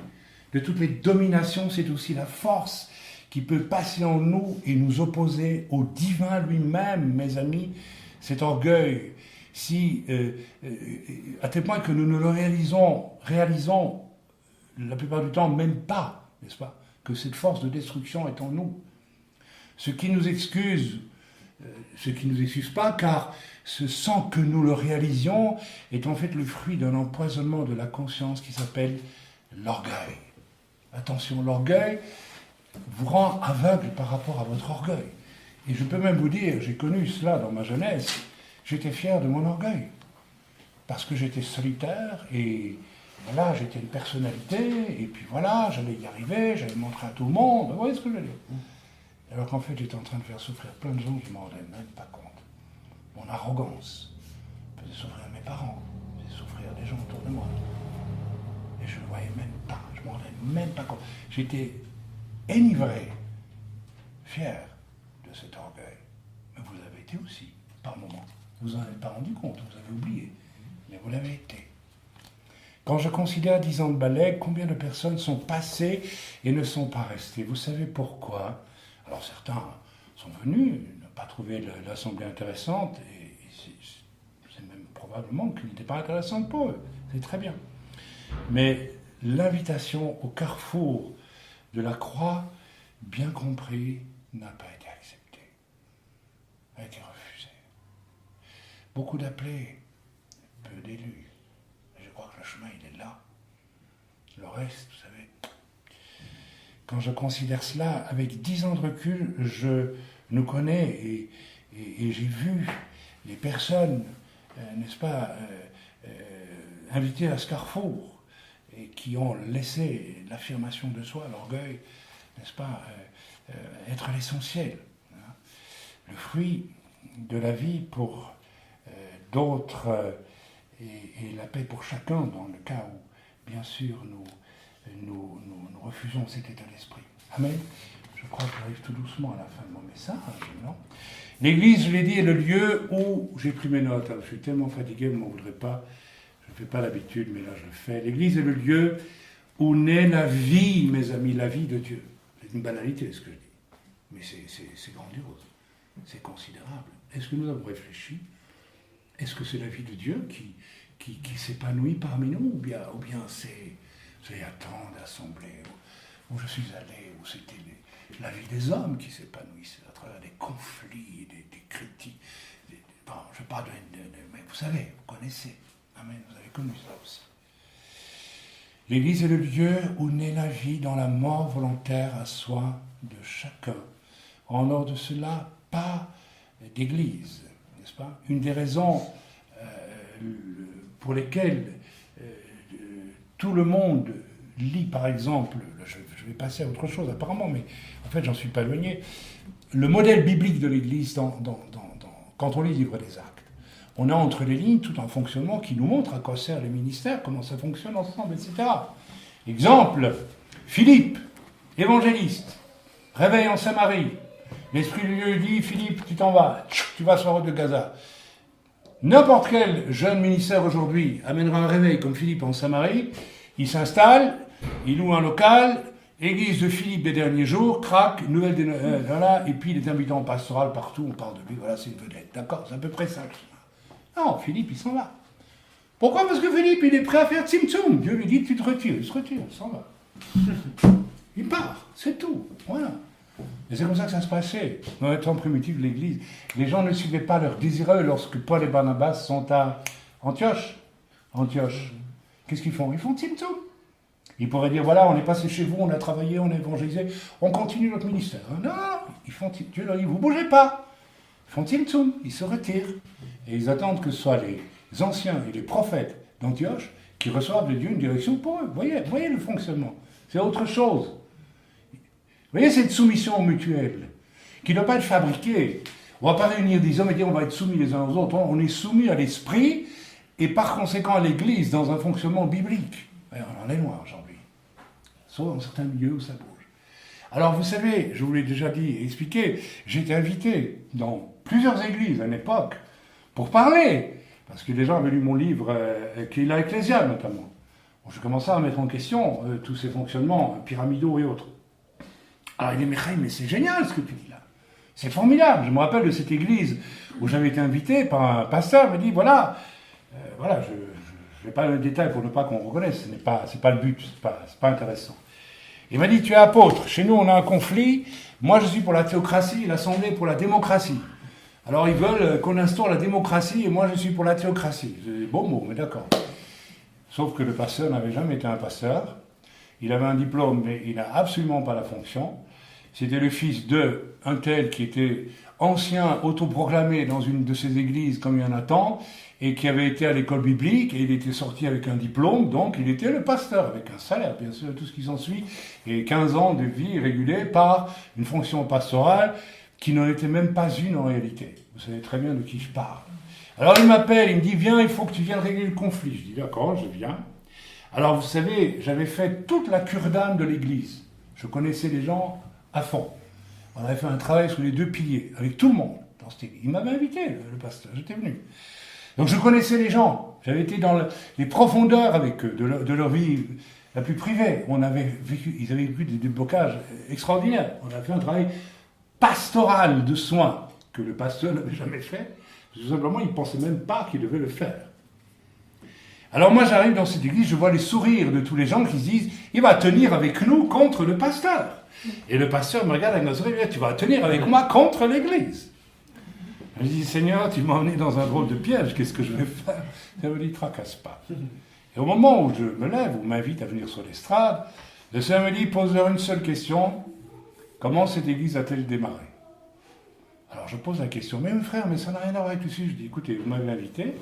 de toutes les dominations, c'est aussi la force qui peut passer en nous et nous opposer au divin lui-même, mes amis. Cet orgueil, à tel point que nous ne le réalisons la plupart du temps même pas, n'est-ce pas, que cette force de destruction est en nous. Ce qui nous excuse pas, car sans que nous le réalisions, est en fait le fruit d'un empoisonnement de la conscience qui s'appelle l'orgueil. Attention, l'orgueil vous rend aveugle par rapport à votre orgueil. Et je peux même vous dire, j'ai connu cela dans ma jeunesse, j'étais fier de mon orgueil. Parce que j'étais solitaire et voilà, j'étais une personnalité, et puis voilà, j'allais y arriver, j'allais montrer à tout le monde, vous voyez ce que je veux dire. Alors qu'en fait, j'étais en train de faire souffrir plein de gens, je ne m'en rendais même pas compte. Mon arrogance faisait souffrir mes parents, faisait souffrir des gens autour de moi. Et je ne le voyais même pas, je ne m'en rendais même pas compte. J'étais enivré, fier de cet orgueil. Mais vous l'avez été aussi, par moments. Vous n'en avez pas rendu compte, vous avez oublié, mais vous l'avez été. Quand je considère 10 ans de ballet, combien de personnes sont passées et ne sont pas restées? Vous savez pourquoi? Alors certains sont venus, n'ont pas trouvé l'assemblée intéressante, et c'est même probablement qu'elle n'était pas intéressante pour eux. C'est très bien. Mais l'invitation au carrefour de la croix, bien compris, n'a pas été acceptée, a été refusée. Beaucoup d'appelés, peu d'élus. Je crois que le chemin, il est là. Le reste, vous savez, quand je considère cela, avec 10 ans de recul, je nous connais et j'ai vu les personnes, n'est-ce pas, invitées à ce carrefour et qui ont laissé l'affirmation de soi, l'orgueil, n'est-ce pas, être l'essentiel. Hein. Le fruit de la vie pour d'autres et la paix pour chacun dans le cas où, bien sûr, nous refusons cet état d'esprit. Amen. Je crois que j'arrive tout doucement à la fin de mon message, non? L'Église, je l'ai dit, est le lieu où j'ai pris mes notes. Alors, je suis tellement fatigué, vous ne m'en voudrez pas. Je ne fais pas l'habitude, mais là, je le fais. L'Église est le lieu où naît la vie, mes amis, la vie de Dieu. C'est une banalité, ce que je dis. Mais c'est grandiose. C'est considérable. Est-ce que nous avons réfléchi? Est-ce que c'est la vie de Dieu qui s'épanouit parmi nous? Ou bien c'est à tant d'assemblées où je suis allé, où c'était la vie des hommes qui s'épanouissait à travers des conflits, des critiques. Bon, je parle mais vous savez, vous connaissez. Amen, vous avez connu ça aussi. L'Église est le lieu où naît la vie dans la mort volontaire à soi de chacun. En dehors de cela, pas d'église, n'est-ce pas? Une des raisons pour lesquelles tout le monde lit, par exemple, je vais passer à autre chose apparemment, mais en fait j'en suis pas éloigné, le modèle biblique de l'Église quand on lit le livre des Actes. On a entre les lignes tout un fonctionnement qui nous montre à quoi servent les ministères, comment ça fonctionne ensemble, etc. Exemple, Philippe, évangéliste, réveille en Samarie. L'Esprit de Dieu dit, Philippe, tu t'en vas, tu vas sur la route de Gaza. N'importe quel jeune ministère aujourd'hui amènera un réveil comme Philippe en Samarie, il s'installe, il loue un local, église de Philippe des derniers jours, crac, voilà, et puis il est invitant pastoral partout, on parle de lui, voilà, c'est une vedette. D'accord, c'est à peu près ça. Non, Philippe, il s'en va. Pourquoi? Parce que Philippe, il est prêt à faire Tzimtzum. Dieu lui dit, tu te retires, il se retire, il s'en va. Il part, c'est tout, voilà. Et c'est comme ça que ça se passait dans le temps primitif de l'Église. Les gens ne suivaient pas leurs désireux lorsque Paul et Barnabas sont à Antioche. Qu'est-ce qu'ils font? Ils font Tzimtzum. Ils pourraient dire, voilà, on est passé chez vous, on a travaillé, on a évangélisé, on continue notre ministère. Non, ils font Tzimtzum. Dieu leur dit, vous bougez pas. Ils font Tzimtzum, ils se retirent. Et ils attendent que ce soit les anciens et les prophètes d'Antioche qui reçoivent de Dieu une direction pour eux. Voyez le fonctionnement. C'est autre chose. Vous voyez cette soumission mutuelle qui ne doit pas être fabriquée. On ne va pas réunir des hommes et dire on va être soumis les uns aux autres. On est soumis à l'esprit et par conséquent à l'Église dans un fonctionnement biblique. Et on en est loin aujourd'hui. Sauf dans certains milieux où ça bouge. Alors vous savez, je vous l'ai déjà dit et expliqué, j'ai été invité dans plusieurs églises à une époque pour parler. Parce que les gens avaient lu mon livre, qui est là, Ecclésia notamment. Bon, je commençais à mettre en question tous ces fonctionnements pyramidaux et autres. Alors il dit, mais c'est génial ce que tu dis là. C'est formidable. Je me rappelle de cette église où j'avais été invité par un pasteur, il m'a dit, voilà, je ne vais pas dans les détails pour ne pas qu'on reconnaisse, c'est pas le but, c'est pas intéressant. Il m'a dit, tu es apôtre, chez nous on a un conflit, moi je suis pour la théocratie, l'Assemblée pour la démocratie. Alors ils veulent qu'on instaure la démocratie et moi je suis pour la théocratie. C'est des beaux mots, mais d'accord. Sauf que le pasteur n'avait jamais été un pasteur. Il avait un diplôme, mais il n'a absolument pas la fonction. c'était le fils d'un tel qui était ancien, autoproclamé dans une de ces églises comme il y en a tant, et qui avait été à l'école biblique, et il était sorti avec un diplôme, donc il était le pasteur, avec un salaire, bien sûr, tout ce qui s'ensuit, et 15 ans de vie régulée par une fonction pastorale qui n'en était même pas une en réalité. Vous savez très bien de qui je parle. Alors il m'appelle, il me dit, viens, il faut que tu viennes régler le conflit. Je dis, d'accord, je viens. Alors vous savez, j'avais fait toute la cure d'âme de l'église. Je connaissais les gens à fond. On avait fait un travail sur les 2 piliers, avec tout le monde dans cette église. Il m'avait invité, le pasteur, j'étais venu. Donc je connaissais les gens. J'avais été dans les profondeurs avec eux, de leur vie la plus privée. Ils avaient vécu des déblocages extraordinaires. On a fait un travail pastoral de soins que le pasteur n'avait jamais fait. Tout simplement, il ne pensait même pas qu'il devait le faire. Alors moi, j'arrive dans cette église, je vois les sourires de tous les gens qui se disent « Il va tenir avec nous contre le pasteur ». Et le pasteur me regarde avec nos sourires et dit « Tu vas tenir avec moi contre l'église ». Je dis « Seigneur, tu m'as emmené dans un drôle de piège, qu'est-ce que je vais faire ?» Il me dit « Tracasse pas ». Et au moment où je me lève, ou m'invite à venir sur l'estrade, le Seigneur me dit « Pose-leur une seule question, comment cette église a-t-elle démarré ?» Alors je pose la question, mais mon frère, mais ça n'a rien à voir avec tout ça. Je dis, écoutez, vous m'avez invité,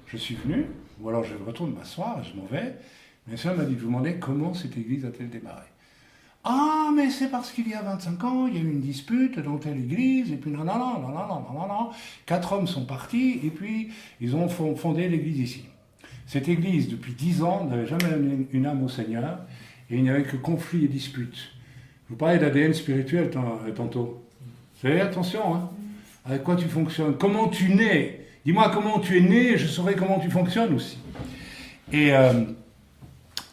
je suis venu, ou alors je retourne m'asseoir, je m'en vais. Mais ça m'a dit, je vous demandais comment cette église a-t-elle démarré. Ah, mais c'est parce qu'il y a 25 ans, il y a eu une dispute dans telle église, et puis non. 4 hommes sont partis, et puis ils ont fondé l'église ici. Cette église, depuis 10 ans, n'avait jamais amené une âme au Seigneur, et il n'y avait que conflits et disputes. Je vous parlais d'ADN spirituel tantôt. Vous savez, attention, hein, avec quoi tu fonctionnes, comment tu nais. Dis-moi comment tu es né, je saurai comment tu fonctionnes aussi. Et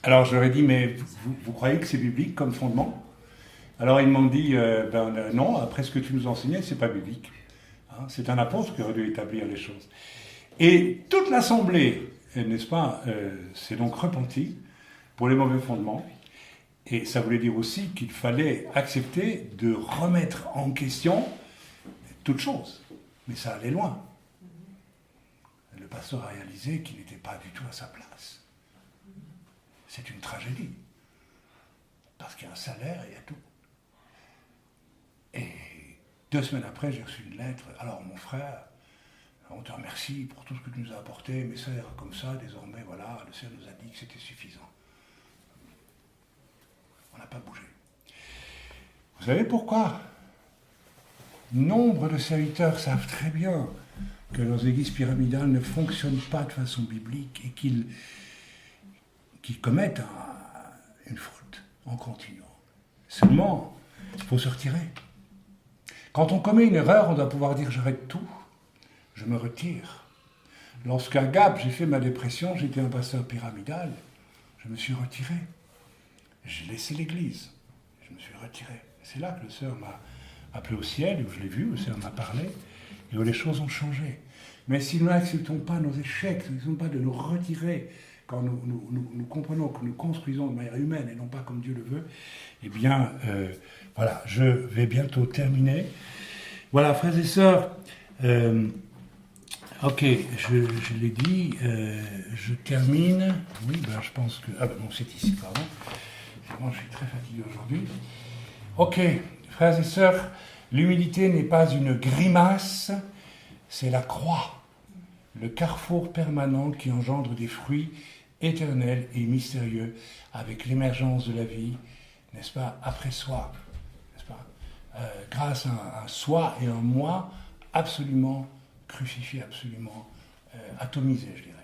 alors je leur ai dit, mais vous croyez que c'est biblique comme fondement? Alors ils m'ont dit, non, après ce que tu nous enseignais, c'est pas biblique. Hein, c'est un apôtre qui aurait dû établir les choses. Et toute l'assemblée, n'est-ce pas, s'est donc repentie pour les mauvais fondements. Et ça voulait dire aussi qu'il fallait accepter de remettre en question toute chose. Mais ça allait loin. Le pasteur a réalisé qu'il n'était pas du tout à sa place. C'est une tragédie. Parce qu'il y a un salaire et il y a tout. Et 2 semaines après, j'ai reçu une lettre. Alors mon frère, on te remercie pour tout ce que tu nous as apporté, mais ça ira comme ça, désormais, voilà, le Seigneur nous a dit que c'était suffisant. On n'a pas bougé. Vous savez pourquoi? Nombre de serviteurs savent très bien que leurs églises pyramidales ne fonctionnent pas de façon biblique et qu'ils commettent une faute en continuant. Seulement, il faut se retirer. Quand on commet une erreur, on doit pouvoir dire « j'arrête tout, je me retire ». Lorsqu'à Gap, j'ai fait ma dépression, j'étais un pasteur pyramidal, je me suis retiré. J'ai laissé l'église, je me suis retiré. C'est là que le Seigneur m'a appelé au ciel, où je l'ai vu, le Seigneur m'a parlé, et où les choses ont changé. Mais si nous n'acceptons pas nos échecs, si nous n'acceptons pas de nous retirer, quand nous comprenons que nous construisons de manière humaine et non pas comme Dieu le veut, eh bien, voilà, je vais bientôt terminer. Voilà, frères et sœurs, ok, je l'ai dit, je termine. Oui, ben, je pense que... Ah ben non, c'est ici, pardon. Moi, je suis très fatigué aujourd'hui. Ok, frères et sœurs, l'humilité n'est pas une grimace, c'est la croix, le carrefour permanent qui engendre des fruits éternels et mystérieux avec l'émergence de la vie, n'est-ce pas, après soi, n'est-ce pas, grâce à un soi et un moi absolument crucifié, absolument atomisé, je dirais.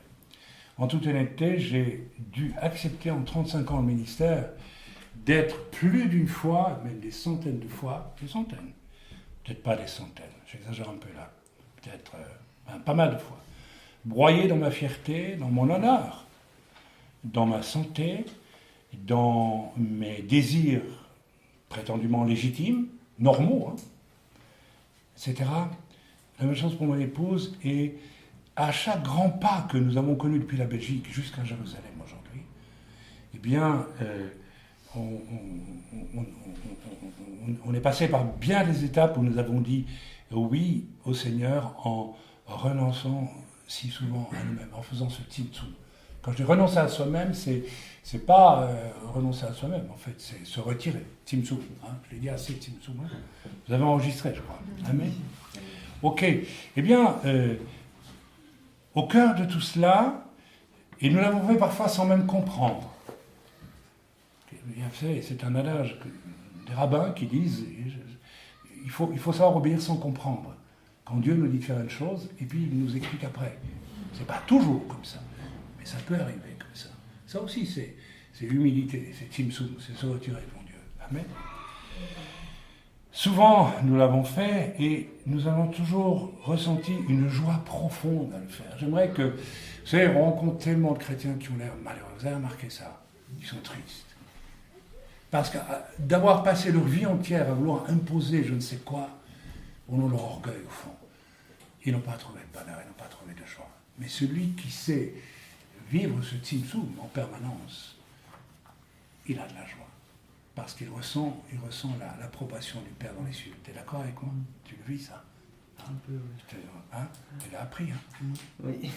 En toute honnêteté, j'ai dû accepter en 35 ans de ministère d'être plus d'une fois, même des centaines de fois, des centaines, peut-être pas des centaines, j'exagère un peu là, peut-être pas mal de fois, broyé dans ma fierté, dans mon honneur, dans ma santé, dans mes désirs prétendument légitimes, normaux, hein, etc. La même chose pour mon épouse, et à chaque grand pas que nous avons connu depuis la Belgique jusqu'à Jérusalem aujourd'hui, eh bien, on est passé par bien des étapes où nous avons dit oui au Seigneur en renonçant si souvent à nous-mêmes, en faisant ce tzimtzum, Quand je dis renoncer à soi-même, c'est pas renoncer à soi-même, en fait, c'est se retirer. Tzimtzum, hein, je l'ai dit assez, Tzimtzum. Hein. Vous avez enregistré, je crois. Amen. Ok. Eh bien, au cœur de tout cela, et nous l'avons fait parfois sans même comprendre. Vous savez, c'est un adage des rabbins qui disent il faut savoir obéir sans comprendre. Quand Dieu nous dit de faire une chose, et puis il nous explique après. C'est pas toujours comme ça, mais ça peut arriver comme ça. Ça aussi, c'est l'humilité, c'est Tzimtzum, c'est se retirer devant Dieu. Amen. Souvent, nous l'avons fait et nous avons toujours ressenti une joie profonde à le faire. J'aimerais que, vous savez, on rencontre tellement de chrétiens qui ont l'air malheureux. Vous avez remarqué ça? Ils sont tristes. Parce que d'avoir passé leur vie entière à vouloir imposer je ne sais quoi, au nom de leur orgueil au fond, ils n'ont pas trouvé de bonheur, ils n'ont pas trouvé de joie. Mais celui qui sait vivre ce Tzimtzum en permanence, il a de la joie. Parce qu'il ressent l'approbation du Père dans les cieux. Tu es d'accord avec moi? Tu le vis, ça? Un peu, oui. Hein? Tu l'as appris, hein? Oui.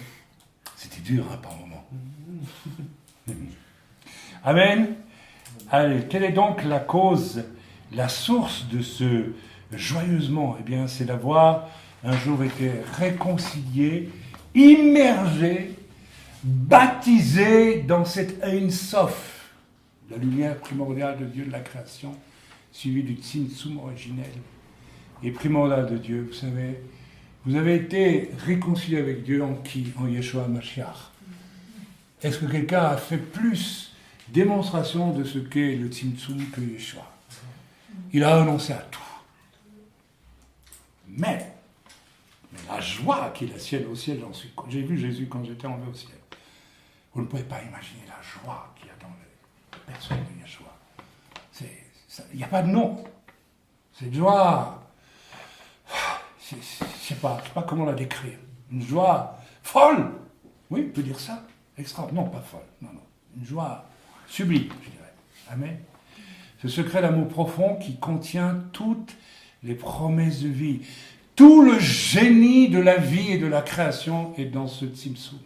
C'était dur, hein, par moment. Amen. Allez, quelle est donc la cause, la source de ce joyeusement? Eh bien, c'est d'avoir un jour été réconcilié, immergé, baptisé dans cet Ein Sof, la lumière primordiale de Dieu de la création, suivie du Tzimtzum originel et primordial de Dieu. Vous savez, vous avez été réconcilié avec Dieu en qui? En Yeshua Mashiach. Est-ce que quelqu'un a fait plus démonstration de ce qu'est le Tzimtzum que Yeshua? Il a renoncé à tout. Mais la joie qui est la sienne au ciel, j'ai vu Jésus quand j'étais enlevé au ciel. Vous ne pouvez pas imaginer la joie qu'il y a dans la personne de Yeshua. Il n'y a pas de nom. Cette joie, je ne sais pas comment la décrire. Une joie folle. Oui, on peut dire ça. Extra. Non, pas folle. Non. Une joie sublime, je dirais. Amen. Ce secret d'amour profond qui contient toutes les promesses de vie. Tout le génie de la vie et de la création est dans ce Tzimtzum.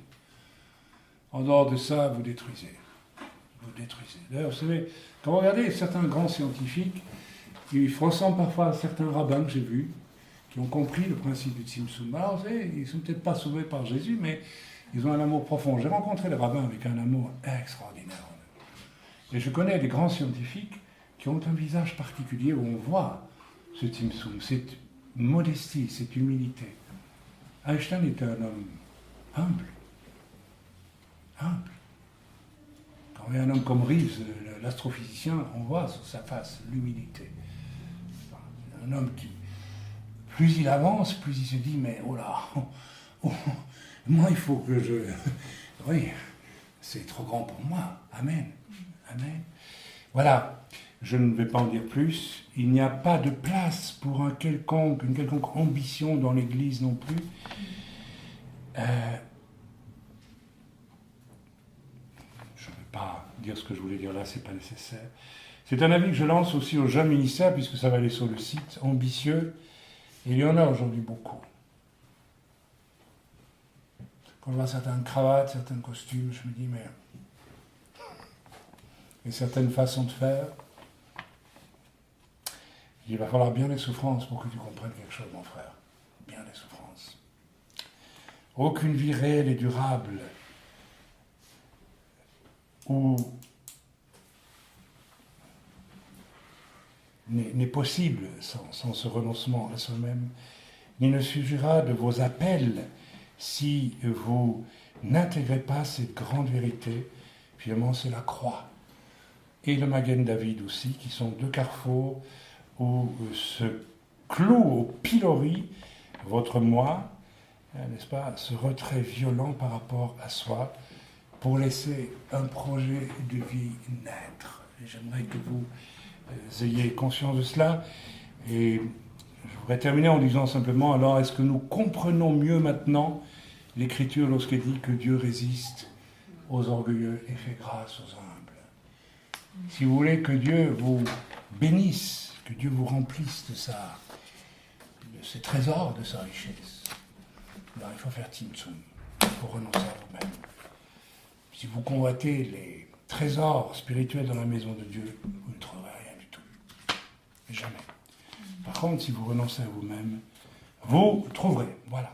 En dehors de ça, vous détruisez. Vous détruisez. D'ailleurs, vous savez, quand vous regardez certains grands scientifiques, ils ressemblent parfois à certains rabbins que j'ai vus, qui ont compris le principe du Tzimtzum. Alors, vous savez, ils ne sont peut-être pas sauvés par Jésus, mais ils ont un amour profond. J'ai rencontré des rabbins avec un amour extraordinaire. Et je connais des grands scientifiques qui ont un visage particulier où on voit ce Tzimtzum, cette modestie, cette humilité. Einstein était un homme humble. Humble. Quand on voit un homme comme Reeves, l'astrophysicien, on voit sur sa face l'humilité. Un homme qui, plus il avance, plus il se dit, mais oh là, moi il faut que je... Oui, c'est trop grand pour moi. Amen. Amen. Voilà, je ne vais pas en dire plus. Il n'y a pas de place pour une quelconque ambition dans l'Église non plus. Je ne vais pas dire ce que je voulais dire là, c'est pas nécessaire. C'est un avis que je lance aussi aux jeunes ministères, puisque ça va aller sur le site, ambitieux. Et il y en a aujourd'hui beaucoup. Quand je vois certaines cravates, certains costumes, je me dis, mais... Et certaines façons de faire, il va falloir bien des souffrances pour que tu comprennes quelque chose, mon frère. Bien des souffrances. Aucune vie réelle et durable où n'est possible sans ce renoncement à soi-même, ni ne suffira de vos appels si vous n'intégrez pas cette grande vérité. Finalement, c'est la croix. Et le Magen David aussi, qui sont deux carrefours où se cloue au pilori votre moi, n'est-ce pas, ce retrait violent par rapport à soi, pour laisser un projet de vie naître. Et j'aimerais que vous ayez conscience de cela. Et je voudrais terminer en disant simplement, alors, est-ce que nous comprenons mieux maintenant l'Écriture lorsqu'elle dit que Dieu résiste aux orgueilleux et fait grâce aux humbles? Si vous voulez que Dieu vous bénisse, que Dieu vous remplisse de ses trésors, de sa richesse, alors il faut faire Tzimtzum, il faut renoncer à vous-même. si vous convoitez les trésors spirituels dans la maison de Dieu, vous ne trouverez rien du tout. Jamais. Par contre, si vous renoncez à vous-même, vous trouverez. Voilà.